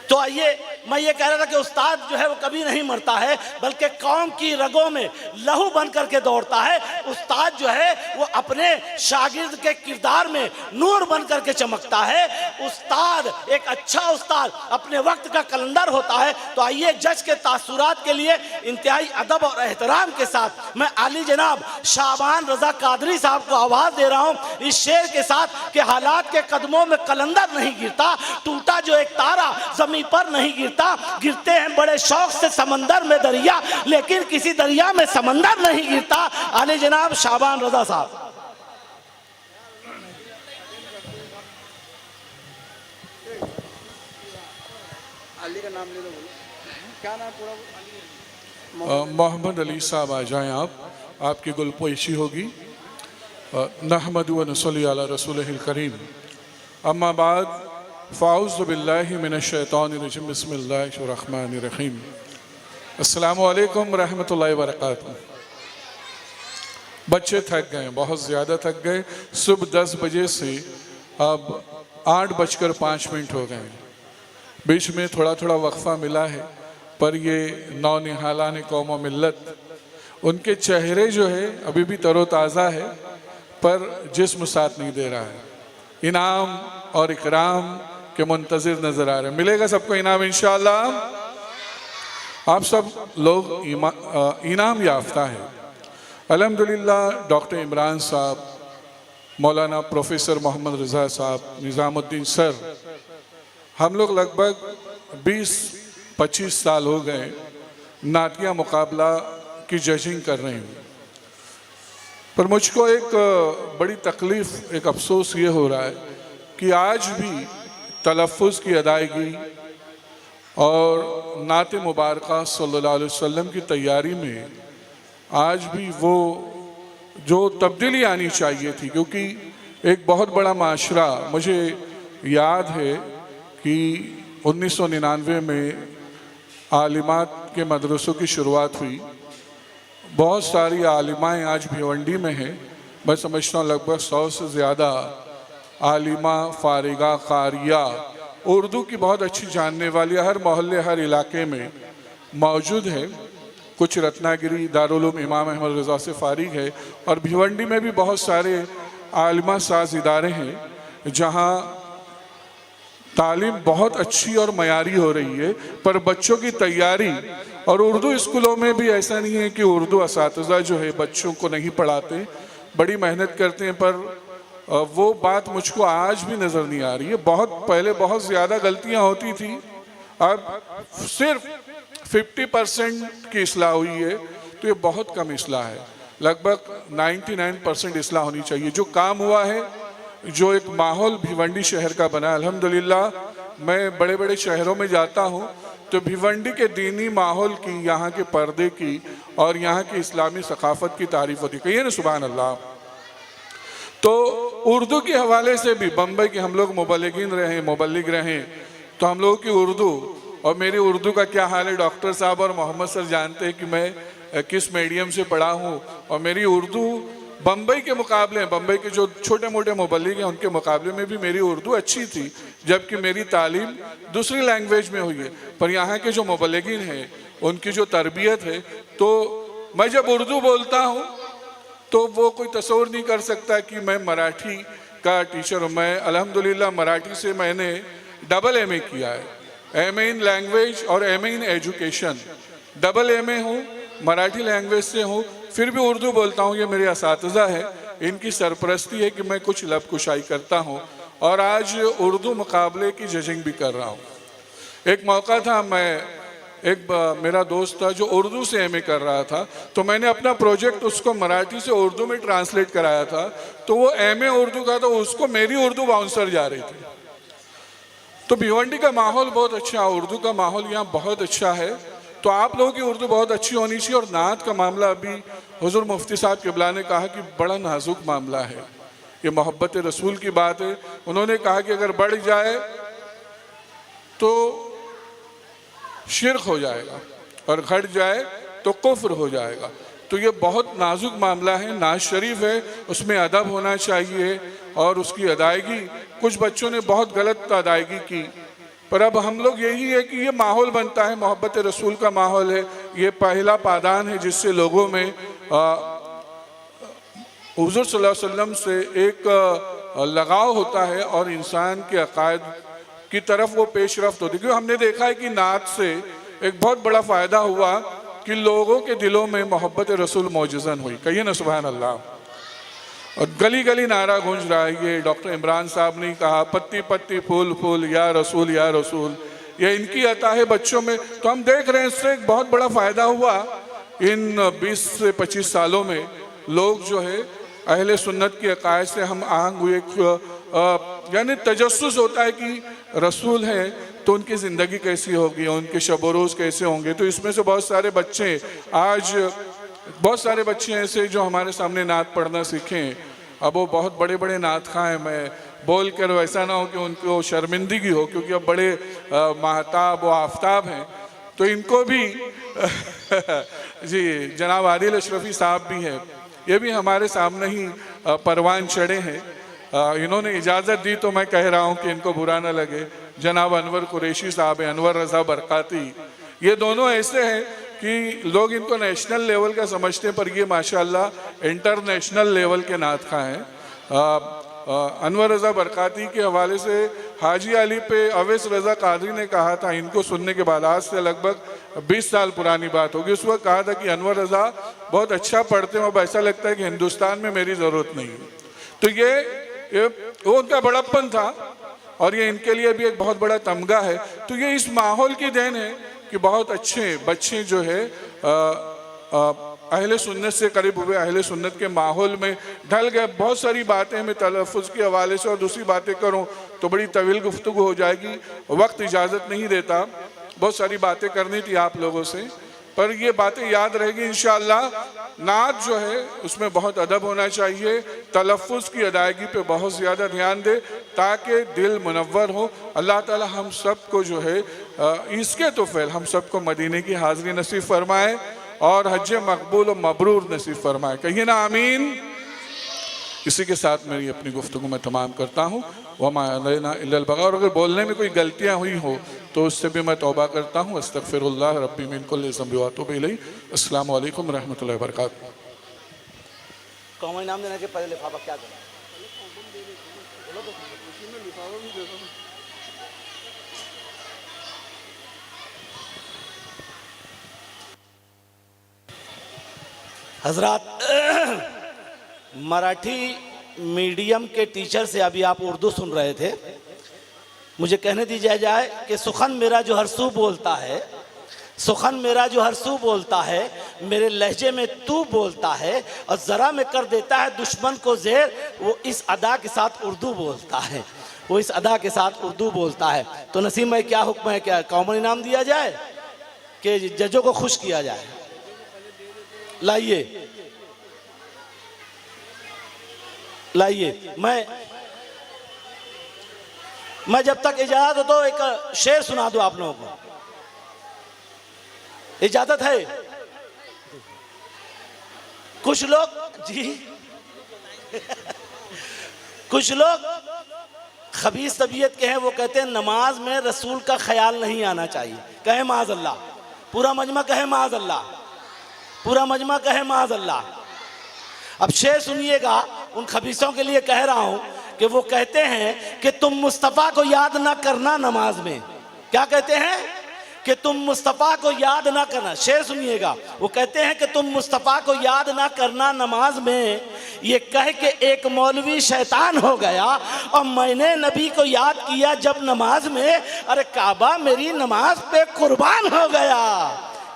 तो आइए, मैं ये कह रहा था कि उस्ताद जो है वो कभी नहीं मरता है, बल्कि कौम की रगों में लहू बन करके दौड़ता है। उस्ताद जो है वो अपने शागिर्द के किरदार में नूर बन करके चमकता है। उस्ताद, एक अच्छा उस्ताद अपने वक्त का कलंदर होता है। तो आइए, जज के तासुरात के लिए इंतहाई अदब और एहतराम के साथ मैं आली जनाब शाबान रजा कादरी साहब को आवाज़ दे रहा हूँ इस शेर के साथ कि हालात के कदमों में कलंदर नहीं गिरता, टूटा जो एक तारा जमीन पर नहीं गिरता। गिरते हैं बड़े शौक से समंदर में दरिया, लेकिन किसी दरिया में समंदर नहीं गिरता। आले जनाब शाबान रजा साहब। अली का नाम ले लो, क्या नाम पूरा? मोहम्मद अली साहब आ जाएं आपकी गुलपोशी होगी। नहमदु व नसल्ली अला रसूलिहिल करीम, अम्मा बाद, फ़ाऊज़ु बिल्लाहि मिनश्शैतानिर्रजीम, बिस्मिल्लाहिर्रहमानिर्रहीम। अस्सलामु अलैकुम रहमतुल्लाहि व बरकातुहू। बच्चे थक गए, बहुत ज़्यादा थक गए। सुबह 10 बजे से अब 8:05 हो गए। बीच में थोड़ा थोड़ा वक्फ़ा मिला है, पर ये नौनिहालान कौम मिल्लत, उनके चेहरे जो है अभी भी तरोताज़ा है, पर जिस्म साथ नहीं दे रहा है। इनाम और इकराम के मुंतज़िर नज़र आ रहे हैं। मिलेगा सबको इनाम इंशाअल्लाह। आप सब लोग इनाम याफ्ता है अल्हम्दुलिल्लाह। डॉक्टर इमरान साहब, मौलाना प्रोफेसर मोहम्मद रज़ा साहब, निज़ामुद्दीन सर, हम लोग लगभग 20-25 साल हो गए नातिया मुकाबला की जजिंग कर रहे हैं। पर मुझको एक बड़ी तकलीफ़, एक अफसोस ये हो रहा है कि आज भी तलफ़ुज़ की अदायगी और नात मुबारका सल्लल्लाहु अलैहि वसल्लम की तैयारी में आज भी वो जो तब्दीली आनी चाहिए थी, क्योंकि एक बहुत बड़ा माशरा, मुझे याद है कि 1999 में आलिमात के मदरसों की शुरुआत हुई। बहुत सारी आलिमाएँ आज भिवंडी में हैं। मैं समझता हूँ लगभग 100 से ज़्यादा आलिमा, फारिगा, कारिया, उर्दू की बहुत अच्छी जानने वाली हर मोहल्ले, हर इलाके में मौजूद है। कुछ रत्नागिरी दारुल उलूम इमाम अहमद रज़ा से फारिग है, और भिवंडी में भी बहुत सारे आलिमा साज इदारे हैं जहाँ तालीम बहुत अच्छी और मयारी हो रही है। पर बच्चों की तैयारी, और उर्दू स्कूलों में भी ऐसा नहीं है कि उर्दू असातिज़ा जो है बच्चों को नहीं पढ़ाते, बड़ी मेहनत करते हैं, पर वो बात मुझको आज भी नज़र नहीं आ रही है। बहुत पहले बहुत ज़्यादा गलतियां होती थी, अब सिर्फ 50% की इस्लाह हुई है, तो ये बहुत कम इस्लाह है। लगभग 99% इस्लाह होनी चाहिए। जो काम हुआ है, जो एक माहौल भिवंडी शहर का बना, अल्हम्दुलिल्लाह। मैं बड़े बड़े शहरों में जाता हूँ तो भिवंडी के दीनी माहौल की, यहाँ के पर्दे की और यहाँ की इस्लामी सकाफ़त की तारीफ़ होती है। कहिए ना सुभान अल्लाह। तो उर्दू के हवाले से भी बम्बई के हम लोग मुबल्लिगीन रहे, मुबल्लिग रहे, तो हम लोगों की उर्दू और मेरी उर्दू का क्या हाल है, डॉक्टर साहब और मोहम्मद सर जानते हैं कि मैं किस मीडियम से पढ़ा हूँ। और मेरी उर्दू बम्बई के मुकाबले, बम्बई के जो छोटे मोटे मुबल्लिग हैं उनके मुकाबले में भी मेरी उर्दू अच्छी थी, जबकि मेरी तालीम दूसरी लैंग्वेज में हुई है। पर यहाँ के जो मुबल्लिगीन हैं उनकी जो तरबियत है, तो मैं जब उर्दू बोलता हूँ तो वो कोई तस्वर नहीं कर सकता कि मैं मराठी का टीचर हूँ। मैं अल्हम्दुलिल्लाह मराठी से मैंने डबल एमए किया है, एमए इन लैंग्वेज और MA in education. Double MA हूँ, मराठी लैंग्वेज से हूँ, फिर भी उर्दू बोलता हूँ। ये मेरे असातिज़ा है, इनकी सरपरस्ती है कि मैं कुछ लब कुशाई करता हूँ और आज उर्दू मुकाबले की जजिंग भी कर रहा हूँ। एक मौका था, मेरा दोस्त था जो उर्दू से एमए कर रहा था, तो मैंने अपना प्रोजेक्ट उसको मराठी से उर्दू में ट्रांसलेट कराया था। तो वो एमए उर्दू का, तो उसको मेरी उर्दू बाउंसर जा रही थी। तो भिवंडी का माहौल बहुत अच्छा, उर्दू का माहौल यहाँ बहुत अच्छा है। तो आप लोगों की उर्दू बहुत अच्छी होनी चाहिए। और नात का मामला, अभी हुजूर मुफ्ती साहब किबला ने कहा कि बड़ा नाजुक मामला है, ये मोहब्बत रसूल की बात है। उन्होंने कहा कि अगर बढ़ जाए तो शिर्क हो जाएगा और घट जाए तो कुफ्र हो जाएगा। तो ये बहुत नाजुक मामला है, नाज शरीफ है, उसमें अदब होना चाहिए और उसकी अदायगी। कुछ बच्चों ने बहुत गलत अदायगी की, पर अब हम लोग यही है कि ये माहौल बनता है, मोहब्बत रसूल का माहौल है, ये पहला पादान है जिससे लोगों में हुज़ूर सल्लल्लाहु अलैहि वसल्लम से एक लगाव होता है और इंसान के अकायद की तरफ वो पेशरफ्त होती है। क्योंकि हमने देखा है कि नात से एक बहुत बड़ा फ़ायदा हुआ कि लोगों के दिलों में मोहब्बत रसूल मौजज़न हुई। कहिए ना सुभान अल्लाह। और गली गली नारा गूंज रहा है। ये डॉक्टर इमरान साहब ने कहा, पत्ती पत्ती फूल फूल या रसूल या रसूल, ये इनकी अता है बच्चों में। तो हम देख रहे हैं इससे एक बहुत बड़ा फ़ायदा हुआ इन 20 से 25 सालों में। लोग जो है अहले सुन्नत की अकायद से हम आहंग हुए, यानी तजस्सुस होता है कि रसूल हैं तो उनकी ज़िंदगी कैसी होगी, उनके शब रोज़ कैसे होंगे। तो इसमें से बहुत सारे बच्चे, आज बहुत सारे बच्चे ऐसे जो हमारे सामने नात पढ़ना सीखें। अब वो बहुत बड़े बड़े नात खां हैं, मैं बोल कर वैसा ना हो कि उनको शर्मिंदगी हो, क्योंकि अब बड़े महताब व आफ्ताब हैं। तो इनको भी जी जनाब आदिल अशरफी साहब भी हैं, ये भी हमारे सामने ही परवान चढ़े हैं। इन्होंने इजाज़त दी तो मैं कह रहा हूँ कि इनको बुरा ना लगे। जनाब अनवर कुरैशी साहब हैं, अनवर रज़ा बरकाती, ये दोनों ऐसे हैं कि लोग इनको नेशनल लेवल का समझते हैं, पर ये माशाल्लाह इंटरनेशनल लेवल के नात खां हैं। अनवर रज़ा बरकाती के हवाले से हाजी अली पे अवैस रज़ा कादरी ने कहा था, इनको सुनने के बाद आज से लगभग 20 साल पुरानी बात होगी, उस वक्त कहा था कि अनवर रज़ा बहुत अच्छा पढ़ते हैं, अब ऐसा लगता है कि हिंदुस्तान में मेरी ज़रूरत नहीं है। तो ये वो उनका बड़प्पन था और ये इनके लिए भी एक बहुत बड़ा तमगा है। तो ये इस माहौल की देन है कि बहुत अच्छे बच्चे जो है अहले सुन्नत से करीब हुए, अहले सुन्नत के माहौल में ढल गए। बहुत सारी बातें मैं तलफ़ुज़ के हवाले से और दूसरी बातें करूं तो बड़ी तवील गुफ्तगू हो जाएगी, वक्त इजाज़त नहीं देता। बहुत सारी बातें करनी थी आप लोगों से, पर ये बातें याद रहेगी इंशाअल्लाह। नात जो है उसमें बहुत अदब होना चाहिए, तलफ़ुज़ की अदायगी पे बहुत ज़्यादा ध्यान दे ताकि दिल मुनव्वर हो। अल्लाह ताला हम सब को जो है इसके तोफ़ैल हम सबको मदीने की हाज़िरी नसीब फरमाए और हज मकबूल व मबरूर नसीब फरमाए। कहिए ना आमीन। इसी के साथ मेरी अपनी गुफ्तगू में तमाम करता हूँ। वमा अलैना इल्लल बलाग। और अगर बोलने में कोई गलतियाँ हुई हो तो उससे भी मैं तौबा करता हूँ। अस्तगफिरुल्लाह रब्बी मिन कुल्लि ज़ंबि व अतूबु इलैहि। अस्सलामु अलैकुम व रहमतुल्लाहि व बरकातुहू। कौम इनाम देने के पहले लिफाफा क्या करें? हजरात, मराठी मीडियम के टीचर से अभी आप उर्दू सुन रहे थे। मुझे कहने दीजिए जाए कि सुखन मेरा जो हर सू बोलता है, सुखन मेरा जो हर सू बोलता है, मेरे लहजे में तू बोलता है और ज़रा में कर देता है दुश्मन को ज़ेर। वो इस अदा के साथ उर्दू बोलता है, वो इस अदा के साथ उर्दू बोलता है। तो नसीम में क्या हुक्म है, क्या कॉमन इनाम दिया जाए कि जजों को खुश किया जाए? लाइए लाइए, मैं जब तक इजाजत हो तो एक शेर सुना दूं आप लोगों को। इजाजत है? कुछ लोग जी कुछ लोग खबीस तबीयत के हैं, वो कहते हैं नमाज में रसूल का ख्याल नहीं आना चाहिए। कहे माज़ अल्लाह। पूरा मजमा कहे माज़ अल्लाह, पूरा मजमा कहे माज़ अल्लाह। अब शेर सुनिएगा, उन खबीसों के लिए कह रहा हूं कि वो कहते हैं कि तुम मुस्तफ़ा को याद ना करना नमाज में। क्या कहते हैं? कि तुम मुस्तफ़ा को याद ना करना। शेर सुनिएगा, वो कहते हैं कि तुम मुस्तफ़ा को याद ना करना नमाज में। ये कह के एक मौलवी शैतान हो गया और मैंने नबी को याद किया जब नमाज में। अरे काबा मेरी नमाज पे कुर्बान हो गया,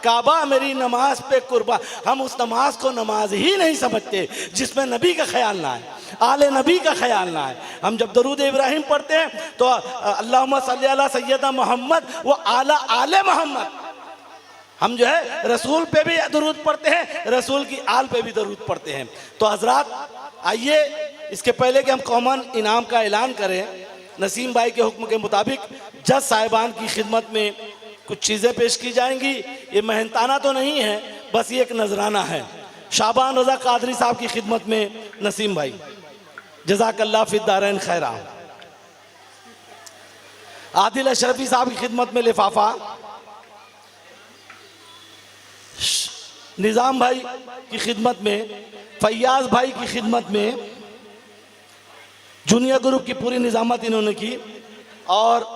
काबा मेरी नमाज पे कुर्बान। हम उस नमाज को नमाज ही नहीं समझते जिसमें नबी का ख्याल ना है, आले नबी का ख्याल ना है। हम जब दरूद इब्राहिम पढ़ते हैं तो अल्लाहुम्मा सल्ली अला सय्यदना मोहम्मद वो आला आले मोहम्मद। हम जो है रसूल पे भी दरूद पढ़ते हैं, रसूल की आल पे भी दरूद पढ़ते हैं। तो हजरात आइए, इसके पहले कि हम कॉमन इनाम का ऐलान करें, नसीम भाई के हुक्म के मुताबिक जज साहिबान की खिदमत में कुछ चीज़ें पेश की जाएंगी। ये मेहनताना तो नहीं है, बस ये एक नजराना है। शाबान रज़ा कादरी साहब की खिदमत में नसीम भाई, जज़ाकल्लाह फिद्दारैन खैरा। आदिल अशरफी साहब की खिदमत में लिफाफा। निज़ाम भाई की खिदमत में, फैयाज भाई की खिदमत में, जूनियर ग्रुप की पूरी निज़ामत इन्होंने की। और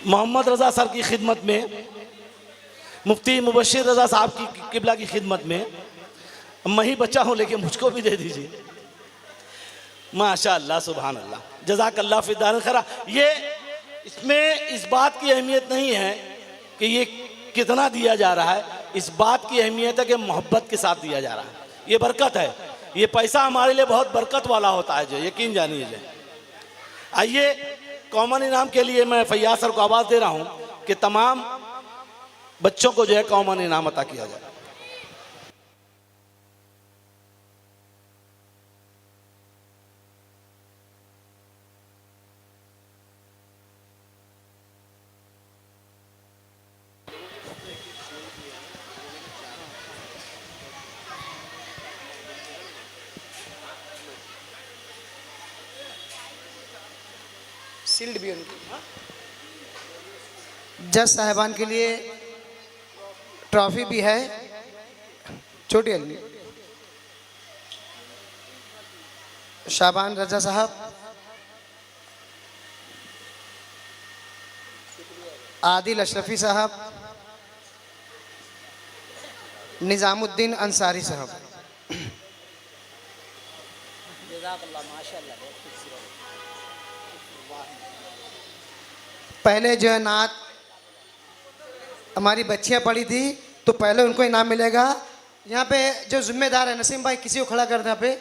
मोहम्मद रज़ा सर की खिदमत में, मुफ्ती मुबशिर रज़ा साहब की किबला की खिदमत में। मैं ही बच्चा हूँ लेकिन मुझको भी दे दीजिए। माशाअल्लाह सुभान अल्लाह, जज़ाकल्लाह फिद्दारैन खैरा। ये इसमें इस बात की अहमियत नहीं है कि ये कितना दिया जा रहा है, इस बात की अहमियत है कि मोहब्बत के साथ दिया जा रहा है। ये बरकत है, ये पैसा हमारे लिए बहुत बरकत वाला होता है, जो यकीन जानिए। आइए कॉमन इनाम के लिए मैं फैयाज सर को आवाज़ दे रहा हूँ कि तमाम बच्चों को जो है कॉमन इनाम अता किया जाए। सील्ड भी उनकी। जज साहिबान के लिए ट्रॉफी भी है, छोटी वाली। शाबान रजा साहब, आदिल अशरफी साहब, निज़ामुद्दीन अंसारी साहब। पहले जो है नात हमारी बच्चियां पढ़ी थी तो पहले उनको इनाम मिलेगा। यहाँ पे जो जिम्मेदार है नसीम भाई, किसी को खड़ा कर दें यहाँ पे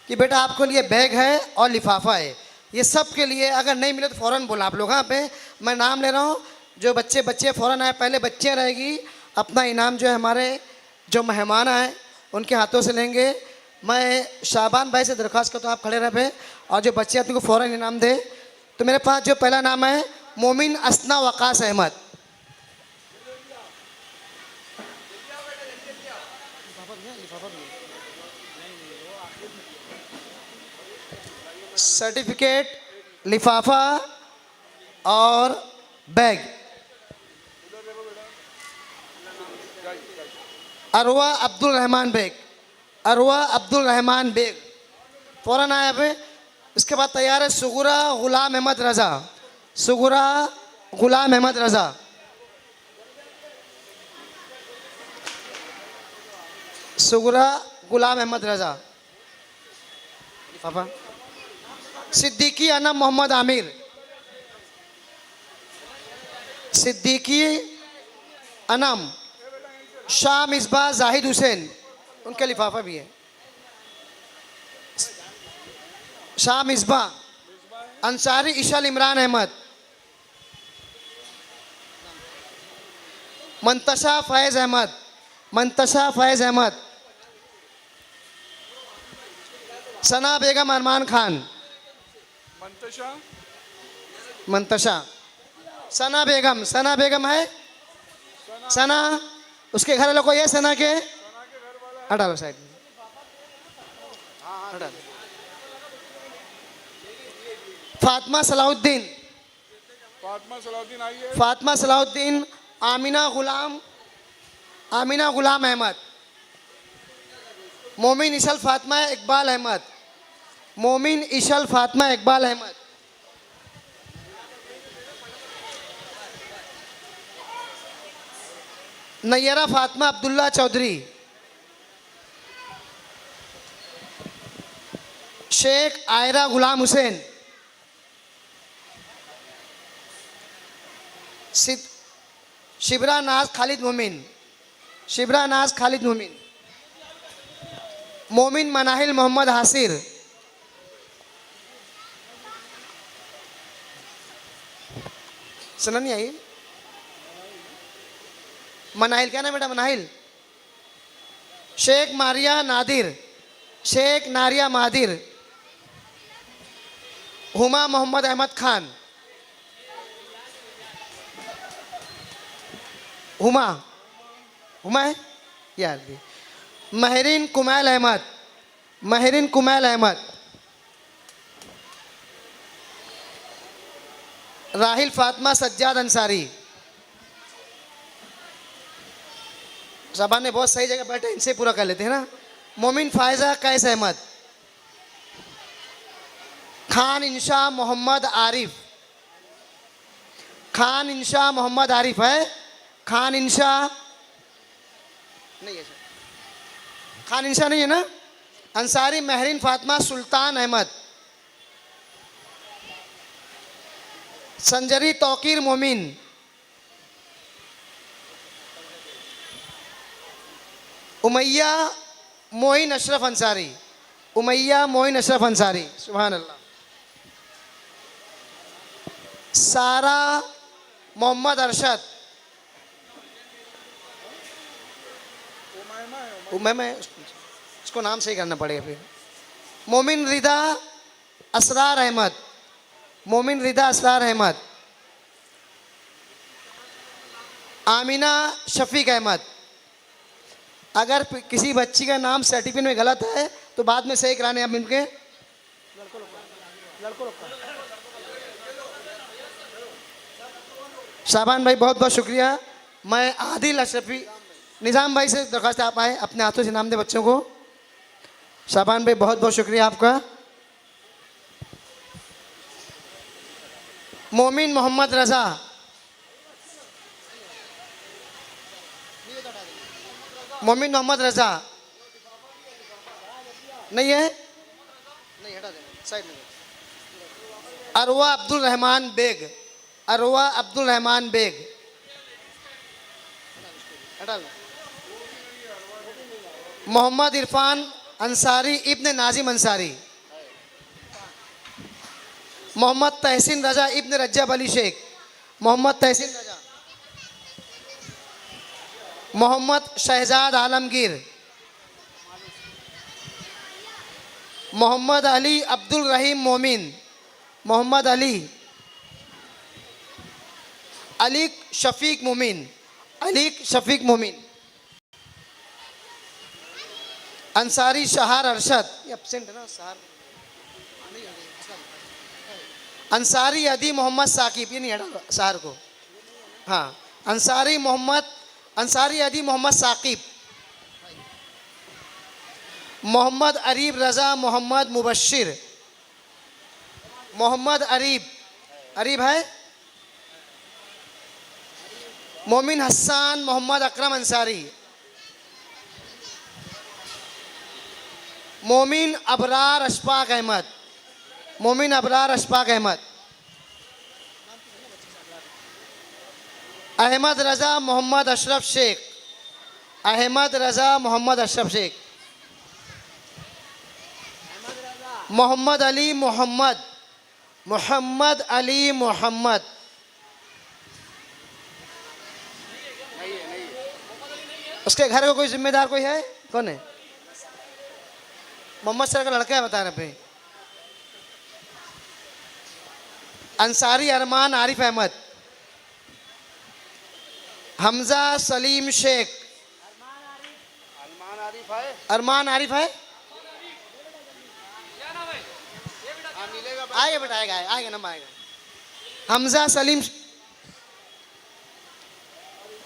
कि बेटा आपको लिए बैग है और लिफाफा है, ये सब के लिए। अगर नहीं मिले तो फ़ौरन बोला आप लोग। यहाँ पे मैं नाम ले रहा हूँ, जो बच्चे फ़ौरन आए। पहले बच्चियाँ रहेगी, अपना इनाम जो है हमारे जो मेहमान आए उनके हाथों से लेंगे। मैं शाबान भाई से दरख्वास्त करता हूँ आप खड़े रहे और जो बच्चे तुमको फ़ौरन इनाम दे। तो मेरे पास जो पहला नाम है मोमिन असना वकास अहमद। सर्टिफिकेट, लिफाफा और बैग। अरवा अब्दुल रहमान बेग, अरवा अब्दुल रहमान बेग फ़ौरन आए पे। इसके बाद तैयार है सुगुरा गुलाम अहमद रज़ा, सुगुरा गुलाम अहमद रज़ा। सुगुरा गुलाम अहमद रज़ा। पापा सिद्दीकी अनम मोहम्मद आमिर, सिद्दीकी अनम शाह मिसबा जाहिद हुसैन, उनके लिफाफा भी है। शाह मिसबा अंसारी इशाल इमरान अहमद, मंतशा फैज़ अहमद, मंतशा फैज़ अहमद, सना बेगम अरमान खान, मंतशा सना बेगम, सना बेगम है, सना उसके घर वालों को ये सना के हटा लो साइड में, हटा लो। फातिमा सलाउद्दीन, फातिमा सलाउद्दीन, आमिना गुलाम, आमिना गुलाम अहमद, मोमिन इसल फातिमा इकबाल अहमद, मोमिन इशल फातिमा इकबाल अहमद, नैयरा फातिमा अब्दुल्ला चौधरी, शेख आयरा गुलाम हुसैन, शिबरा नाज खालिद मोमिन, शिबरा नाज खालिद मोमिन, मोमिन मनाहिल मोहम्मद हासिर, सुना नहीं आई? मनाहिल क्या ना बेटा, मनाहिल, शेख मारिया नादिर, शेख नारिया मादिर, हुमा मोहम्मद अहमद खान, हुमा हुमा है यार भी, महरीन कुमैल अहमद, महरीन कुमैल अहमद, राहिल फातिमा सज्जाद अंसारी। साहबान ने बहुत सही जगह बैठे, इनसे पूरा कर लेते हैं ना। मोमिन फायजा कैस अहमद, खान इंशा मोहम्मद आरिफ, खान इंशा मोहम्मद आरिफ है, खान इंशा नहीं है, खान इंशा नहीं है ना। अंसारी महरीन फातिमा सुल्तान अहमद, संजरी तौकीर मोमिन, उमैया मोइन अशरफ अंसारी, उमैया मोइन अशरफ अंसारी, सुभान अल्लाह। सारा मोहम्मद अरशद, उमैमा उसको नाम सही करना पड़ेगा फिर। मोमिन रिदा असरार अहमद, मोमिन रिदा असरार अहमद, आमिना शफीक अहमद। अगर किसी बच्ची का नाम सर्टिफिकेट में गलत है तो बाद में सही कराने आप इनके शाबान भाई बहुत बहुत शुक्रिया। मैं आदिल अशरफी निज़ाम भाई से दरख्वास्त आप आए, अपने हाथों से नाम दे बच्चों को। शाबान भाई बहुत बहुत शुक्रिया आपका। मोमिन मोहम्मद रज़ा, मोमिन मोहम्मद रज़ा नहीं है, नहीं हटा देना साइड में। अरवा अब्दुल रहमान बेग, अरवा अब्दुल रहमान बेग हटा दो। मोहम्मद इरफान अंसारी इब्न नाजिम अंसारी, मोहम्मद तहसीन रजा इब्न रज्जब अली शेख, मोहम्मद तहसीन रजा, मोहम्मद शहजाद आलमगीर, मोहम्मद अली अब्दुल रहीम मोमिन, मोहम्मद अली, अलीक शफीक मोमिन, अलीक शफीक मोमिन, अंसारी शहार अरशद, ये एब्सेंट है ना शहार, अंसारी अदी मोहम्मद साकिब, ये नहीं हटा शहार को, हाँ अंसारी मोहम्मद, अंसारी अदी मोहम्मद साकिब, मोहम्मद अरीब रज़ा मोहम्मद मुबश्शिर, मोहम्मद अरीब, अरीब है, मोमिन हसन मोहम्मद अकरम अंसारी, मोमिन अबरार अशफाक अहमद, मोमिन अबरार अशफाक अहमद, अहमद रज़ा मोहम्मद अशरफ शेख, अहमद रज़ा मोहम्मद अशरफ शेख, मोहम्मद अली मोहम्मद, मोहम्मद अली मोहम्मद, उसके घर का कोई जिम्मेदार कोई है? कौन है? मोहम्मद सर का लड़का है, बता रहे पे। अंसारी अरमान आरिफ अहमद, हमजा सलीम शेख, अरमान आरिफ है, आएगा बेटा, आएगा आएगा नंबर आएगा। हमजा सलीम,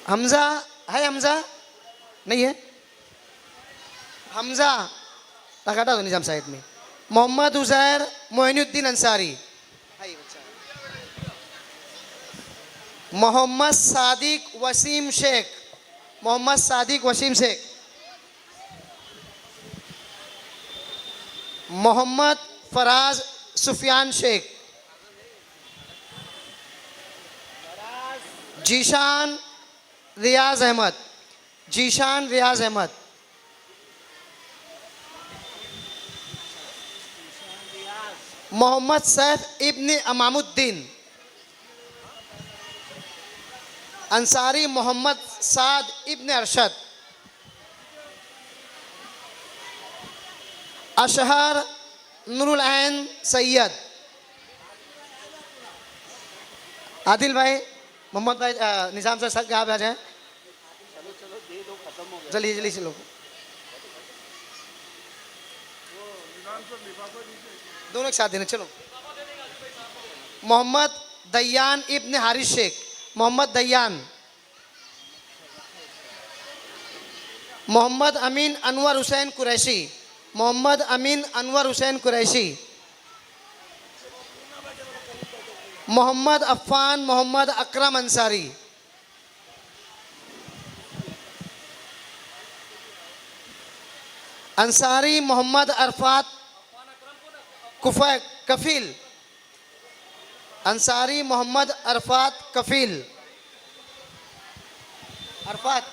हमजा है, हमजा नहीं है, हमजा हटा दो निजाम साइड में। मोहम्मद उजैर मोइनुद्दीन अंसारी, मोहम्मद सादिक वसीम शेख, मोहम्मद सादिक वसीम शेख, मोहम्मद फराज सुफियान शेख, जीशान रियाज अहमद, जीशान रियाज अहमद, मोहम्मद सैफ इब्न अमामुद्दीन अंसारी, मोहम्मद साद इब्न अरशद, अशहर नूरुल ऐन सैयद, आदिल भाई, मोहम्मद भाई, निज़ाम सर सब आप आ जाएं। जल्दी जल्दी चलो, दोनों एक साथ देना। चलो, मोहम्मद दयान इब्न हारिस शेख, मोहम्मद दयान, मोहम्मद अमीन अनवर हुसैन कुरैशी, मोहम्मद अमीन अनवर हुसैन कुरैशी, मोहम्मद अफ़ान मोहम्मद अकरम अंसारी, अंसारी मोहम्मद अरफात कुफै कफील, अंसारी मोहम्मद अरफात कफील, अरफात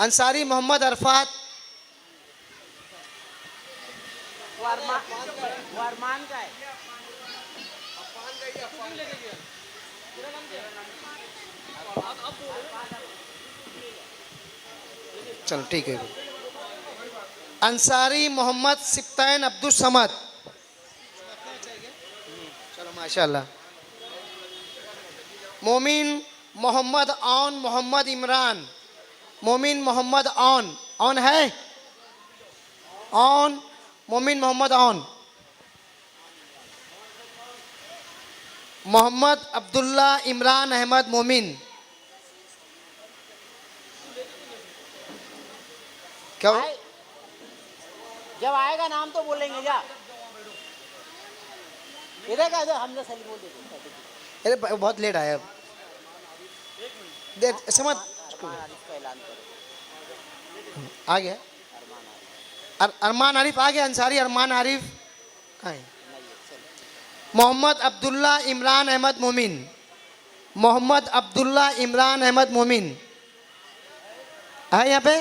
अंसारी मोहम्मद अरफात, चलो ठीक है। अंसारी मोहम्मद सिप्तैन अब्दुल समद, चलो माशाल्लाह। मोमिन मोहम्मद औन मोहम्मद इमरान, मोमिन मोहम्मद औन, औन है, औन मोमिन मोहम्मद औन, मोहम्मद अब्दुल्ला इमरान अहमद मोमिन, क्या हो? जब आएगा नाम तो बोलेंगे जा। इधर का हमने सही बोल देते। अरे बहुत लेट आया, देर समझ आ गया। अरमान आरिफ आ गया, अंसारी अरमान आरिफ कहाँ है? मोहम्मद अब्दुल्ला इमरान अहमद मोमिन, मोहम्मद अब्दुल्ला इमरान अहमद मोमिन है यहाँ पे।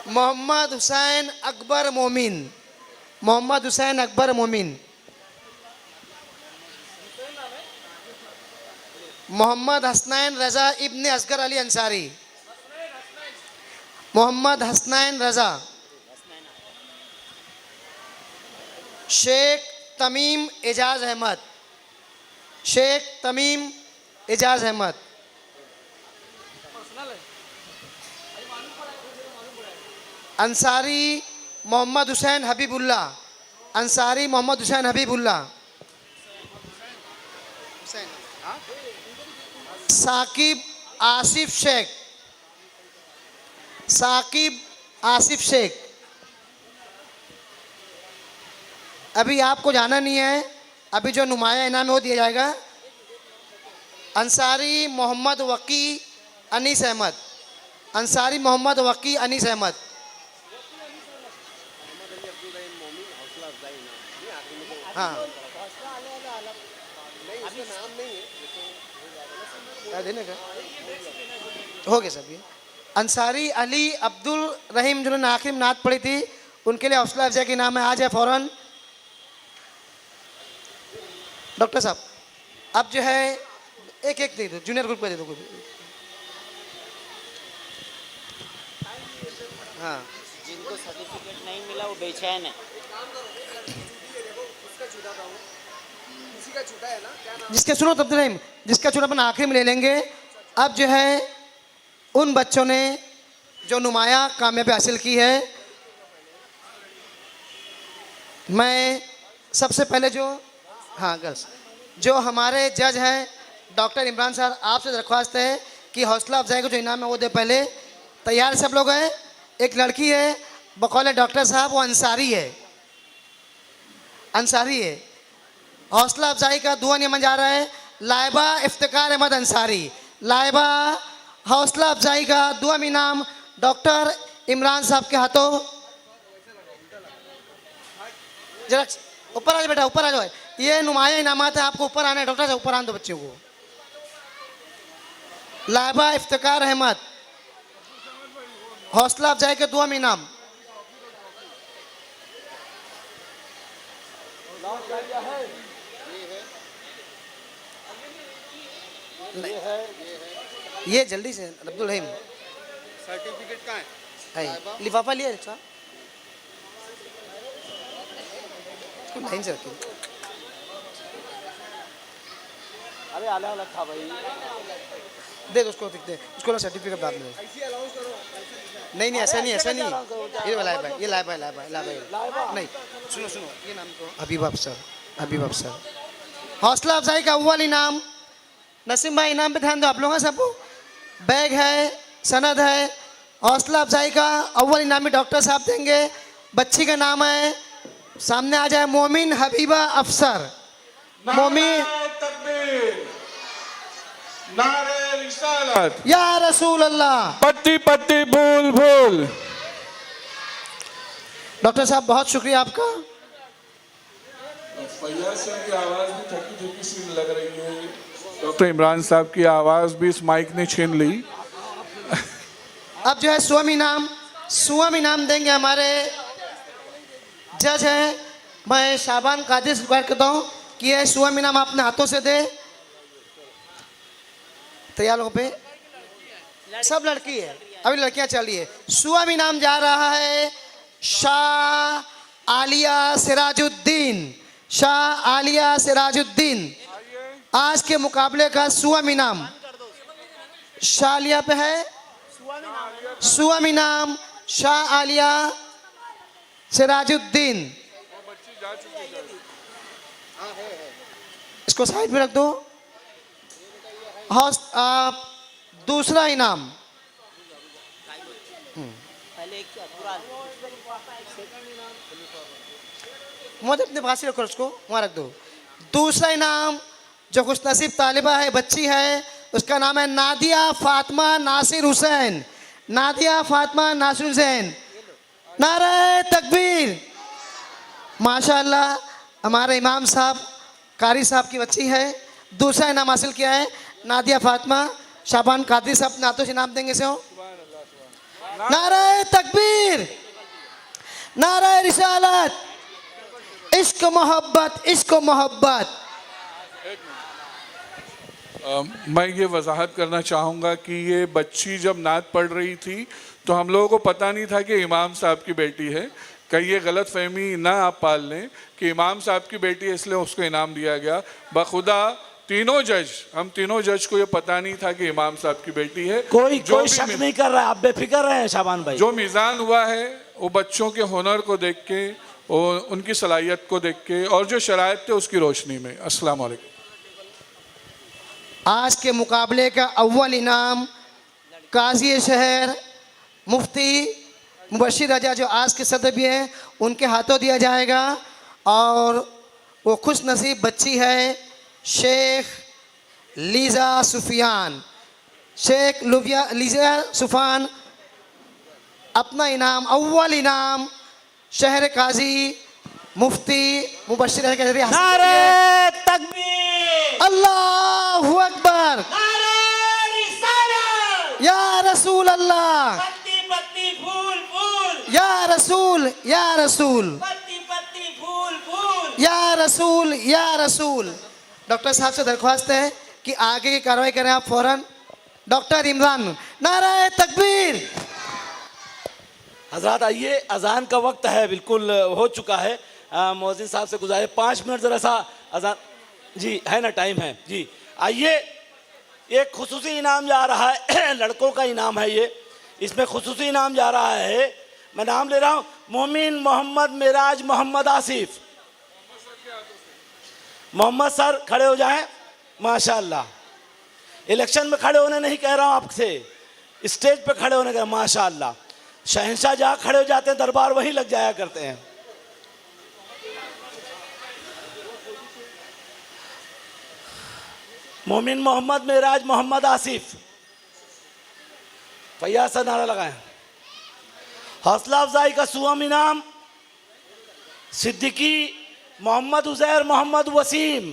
मोहम्मद हुसैन अकबर मोमिन, मोहम्मद हुसैन अकबर मोमिन, मोहम्मद हसनैन रज़ा इब्न असगर अली अंसारी, मोहम्मद हसनैन रज़ा, शेख तमीम एजाज अहमद, शेख तमीम एजाज अहमद, अंसारी मोहम्मद हुसैन हबीबुल्ला, अंसारी मोहम्मद हुसैन हबीबुल्ला, साकिब आसिफ शेख, साकिब आसिफ शेख। अभी आपको जाना नहीं है, अभी जो नुमाया इनाम है वो दिया जाएगा। अंसारी मोहम्मद वकी अनीस अहमद, अंसारी मोहम्मद वकी अनीस अहमद, हाँ देने का हो गया सब ये। अंसारी अली अब्दुल रहीम जिन्होंने आखिरी में नात पढ़ी थी, उनके लिए हौसला अफजा के नाम है। आ जाए फौरन डॉक्टर साहब। अब जो है एक एक दे दो, जूनियर ग्रुप का दे दो कोई। हाँ, जिनको सर्टिफिकेट नहीं मिला वो बेचैन है। जिसके सुनो तब रहीम, जिसका चुनाव अपन आखिरी में ले लेंगे। अब जो है उन बच्चों ने जो नुमाया कामयाबी हासिल की है, मैं सबसे पहले जो हाँ गर्ल्स जो हमारे जज हैं डॉक्टर इमरान सर, आपसे दरख्वास्त है कि हौसला अफजाई को जो इनाम है वो दे। पहले तैयार सब लोग हैं। एक लड़की है बकौल डॉक्टर साहब, वो अंसारी है, अंसारी है। हौसला अफजाई का दुआ नियमन जा रहा है लाइबा इफ्तिकार अहमद अंसारी। लाइबा हौसला अफजाई का दुआ इनाम डॉक्टर इमरान साहब के हाथों। जरा ऊपर आ जाओ बेटा, ऊपर आ जाओ। ये नुमाया इनामात है, आपको ऊपर आना है। डॉक्टर साहब ऊपर आने दो बच्चों को। लाइबा इफ्तिकार अहमद हौसला अफजाई के दुआ इनाम। ये जल्दी से अब्दुल रहीम सर्टिफिकेट कहाँ है? लिफाफा लिया अच्छा, लाइन से रखिए। अरे अलग अलग था भाई। दे दो उसको, दे उसको ना सर्टिफिकेट बाद में। नहीं नहीं ऐसा नहीं, ऐसा नहीं। ये वाला है भाई, ये लाइबा नहीं। सुनो सुनो, ये नाम तो हबीब अफसर, हबीब अफसर। हौसला अफजाई का अव्वल इनाम नसीम भाई, इनाम पे ध्यान दो आप लोग। सबको बैग है, सनद है। हौसला अफजाई का अव्वल इनाम भी डॉक्टर साहब देंगे। बच्ची का नाम है, सामने आ जाए, मोमिन हबीबा अफसर। मोमिन नारे रिसालत, या रसूल अल्लाह। पत्ती पत्ती फूल फूल। डॉक्टर साहब बहुत शुक्रिया आपका। फैयाज साहब की आवाज़ भी थकी थकी सी लग रही है। डॉक्टर इमरान साहब की आवाज़ भी इस माइक ने छीन ली। अब जो है सुवम इनाम देंगे हमारे जज हैं। मैं शाबान कादिर से रिक्वेस्ट करता हूँ कि ये सुवम इनाम अपने हाथों से दे। तैयार लोगों पे सब लड़की है, अभी लड़कियां चली है। सुवम इनाम जा रहा है शाह आलिया सिराजुद्दीन। शाह आलिया सिराजुद्दीन आज के मुकाबले का सुवम इनाम शाह आलिया पे है। सुवम इनाम शाह आलिया सिराजुद्दीन। इसको साइड में रख दो। दूसरा इनाम मुझे अपने पास ही रखो, उसको वहाँ रख दो। दूसरा इनाम जो खुश नसीब तालिबा है, बच्ची है, उसका नाम है नादिया फातिमा नासिर हुसैन। नादिया फातिमा नासिर हुसैन। नारे तकबीर। माशाअल्लाह हमारे इमाम साहब कारी साहब की बच्ची है। दूसरा इनाम हासिल किया है नादिया फातिमा। शाबान कादिर साहब अपने हाथों से इनाम देंगे से हो। नारे तकबीर, नारे रिसालत, इश्क मोहब्बत, इश्क मोहब्बत। मैं ये वजाहत करना चाहूँगा कि ये बच्ची जब नात पढ़ रही थी तो हम लोगों को पता नहीं था कि इमाम साहब की बेटी है। कहीं ये गलत फहमी ना आप पाल लें कि इमाम साहब की बेटी है इसलिए उसको इनाम दिया गया। बखुदा हम तीनों जज को ये पता नहीं था कि इमाम साहब की बेटी है। कोई शक नहीं कर रहा है, आप बेफिक्र रहे हैं शाबान भाई। जो मीज़ान हुआ है वो बच्चों के हुनर को देख के और उनकी सलाहियत को देख के और जो शराइत थे उसकी रोशनी में। अस्सलाम वालेकुम। आज के मुकाबले का अव्वल इनाम काजी शहर मुफ्ती मुबशिर रजा जो आज के सदर भी हैं उनके हाथों दिया जाएगा। और वो खुश नसीब बच्ची है शेख लीजा सुफियान। शेख लीजा सुफान अपना इनाम, अव्वल इनाम शहर काजी मुफ्ती मुबशिर रजा के जरिए हासिल किया। नारे तकबीर, अल्लाहु अकबर, नारे रिसालत, या रसूल अल्लाह, पत्ती पत्ती फूल फूल, या रसूल, या रसूल, पत्ती पत्ती फूल फूल, या रसूल, या रसूल। डॉक्टर साहब से दरख्वास्त है कि आगे की कार्रवाई करें आप फौरन। डॉक्टर इमरान। नारे तकबीर। हजरात आइए, अजान का वक्त है, बिल्कुल हो चुका है। मौज़िन साहब से गुजारिश 5 मिनट ज़रा सा अजान जी है ना, टाइम है जी। आइए, एक खुसूसी इनाम जा रहा है लड़कों का इनाम है ये। इसमें खुसूसी इनाम जा रहा है, मैं नाम ले रहा हूँ, मोमिन मोहम्मद मिराज मोहम्मद आसिफ। मोहम्मद सर खड़े हो जाएं। माशाअल्लाह। इलेक्शन में खड़े होने नहीं कह रहा हूँ आपसे, स्टेज पे खड़े होने का। माशाअल्लाह, शहंशाह जहाँ खड़े हो जाते हैं दरबार वहीं लग जाया करते हैं। मोमिन मोहम्मद मेराज मोहम्मद आसिफ, फैयाज सा नारा लगाएं। हौसला अफजाई का सुअम इनाम सिद्दीकी मोहम्मद उजैर मोहम्मद वसीम।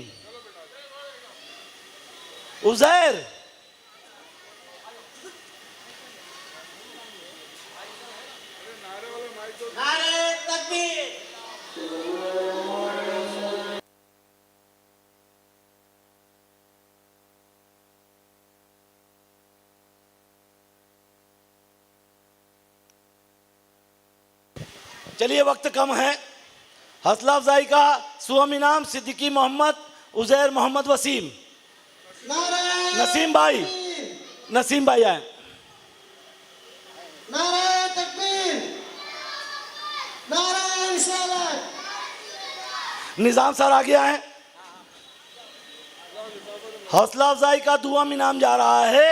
उजैर नारे तकबीर। चलिए वक्त कम है। हौसला अफजाई का सुअम इनाम सिद्दीकी मोहम्मद उजैर मोहम्मद वसीम। नसीम भाई, नसीम भाई आए। नारे तकबीर, नारे रिसालत। निजाम सर आगे आए। हौसला अफजाई का दुआम इनाम जा रहा है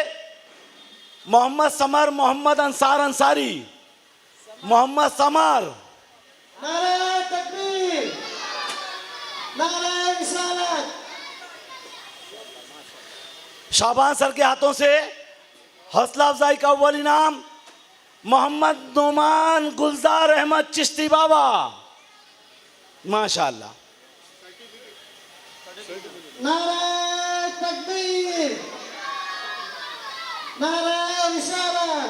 मोहम्मद समर मोहम्मद अंसार अंसारी। मोहम्मद समर। नारे तकबीर, नारे रिसालत। शाबान सर के हाथों से हौसला अफजाई का अव्वल इनाम मोहम्मद नोमान गुलजार अहमद चिश्ती बाबा। माशाअल्लाह। नारे तकबीर, नारे रिसालत।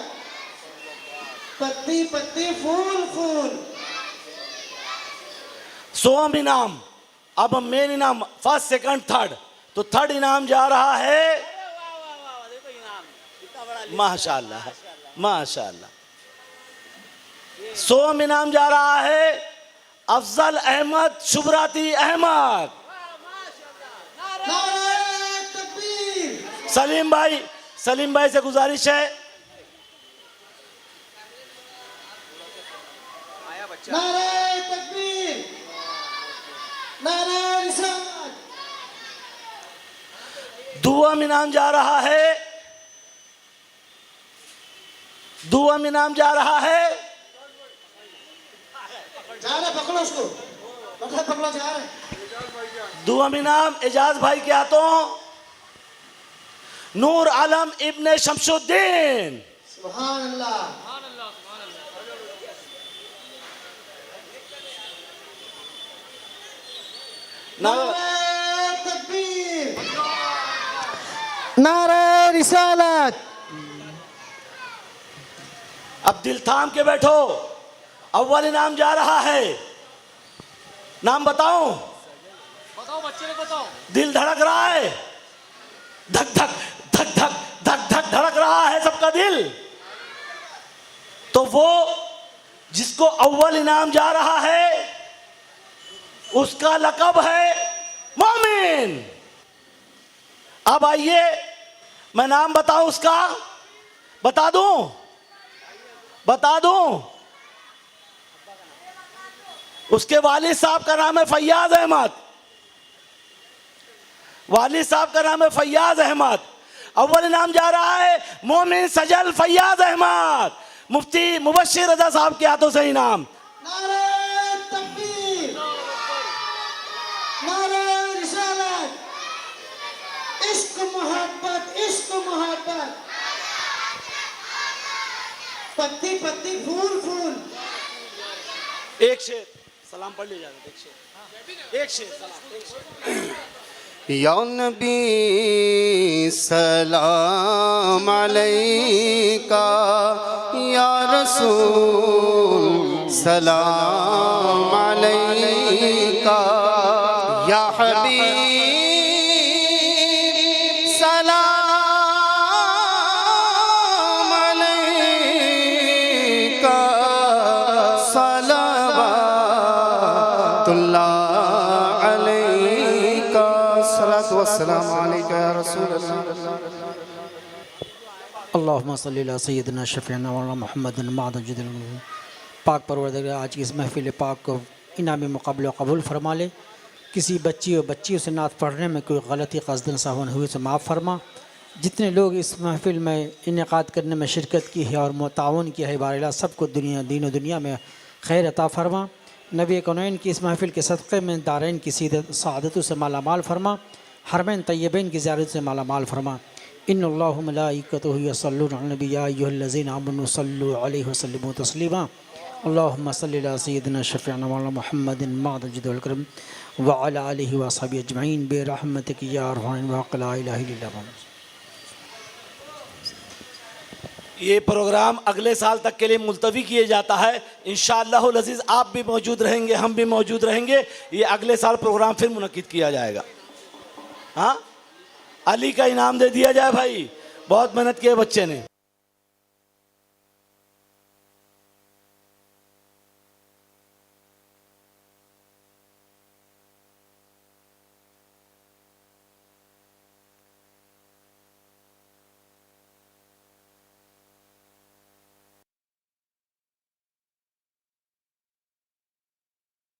पत्ती पत्ती फूल फूल। सोम इनाम, अब मेन इनाम फर्स्ट सेकंड थर्ड, तो थर्ड इनाम जा रहा है माशाअल्लाह माशाअल्लाह। सोम इनाम जा रहा है अफजल अहमद शुभराती अहमद। नारे तकबीर। सलीम भाई से गुजारिश है। नारे तकबीर, नारे रिसालत। दुआम इनाम जा रहा है, दुआम इनाम जा रहा है। जा रहे, पकड़ो उसको, पकड़ो जा रहे। दुआम इनाम एजाज भाई के हाथों नूर आलम इब्ने शमशुद्दीन। सुभान अल्लाह। नारे तकबीर, नारे रिसालत। अब दिल थाम के बैठो। अव्वल इनाम जा रहा है, नाम बताओ? बताओ बच्चे को बताओ। दिल धड़क रहा है, धक धक धक धक धक धक धड़क रहा है सबका दिल। तो वो जिसको अव्वल इनाम जा रहा है उसका लक़ब है मोमिन। अब आइए मैं नाम बताऊं उसका, बता दूं। उसके वालिद साहब का नाम है फैयाज अहमद। वालिद साहब का नाम है फैयाज अहमद। अव्वल इनाम जा रहा है मोमिन सजल फैयाज अहमद। मुफ्ती मुबश्शिर रजा साहब के हाथों से इनाम। नारे तकबीर, नारे रिसालत। इश्क मोहब्बत, इश्क मोहब्बत। पत्ती पत्ती फूल फूल। एक शेर सलाम पढ़ लीजिए। एक शेर सलाम। या नबी सलाम अलैका, या रसूल सलाम अलैका, या हबीब सलाम अलैका, सलावतुल्लाह अलैका, सलातु वस्सलाम अलैका या रसूल अल्लाह। अल्लाहुम्मा सल्ली अला सय्यिदिना शफ़ीना मौलाना मुहम्मद मादजिल। पाक परवरदिगार आज की इस महफिल पाक को इनामी मुकाबले कबूल फरमा ले। किसी बच्ची और बच्चियों से नात पढ़ने में कोई गलती क़स्दन सावन हुई तो माफ़ फरमा। जितने लोग इस महफ़िल में इनेकाद करने में शिरकत की है और मुतावन किया है बार सबको दीन दुनिया में खैर अता फरमा। नबी कौनैन की इस महफ़िल के सदक़े में दारैन की सआदतों से माला माल फरमा, हरमैन तय्यबैन की ज़ियारत से माला माल फरमा। इन्नल्लाहु मलाइकतहु यस्सल्लूना अलन नबी या अय्युहल्लज़ीना आमनू सल्लु अलैहि वसल्लिमू तस्लीमा। अल्लाहुम्मा सल्लि अला सय्यिदिना शफ़ीअना मौलाना मुहम्मदिन मअद जद्दुल करम व अला आलिहि व अस्हाबिहि अजमईन बिरहमतिका या अरहम व ला इलाहा इल्ला अंत। ये प्रोग्राम अगले साल तक के लिए मुलतवी किया जाता है। इंशाअल्लाहुल अज़ीज़ आप भी मौजूद रहेंगे, हम भी मौजूद रहेंगे। ये अगले साल प्रोग्राम फिर मुनक्किद किया जाएगा। हाँ, अली का इनाम दे दिया जाए भाई, बहुत मेहनत की है बच्चे ने।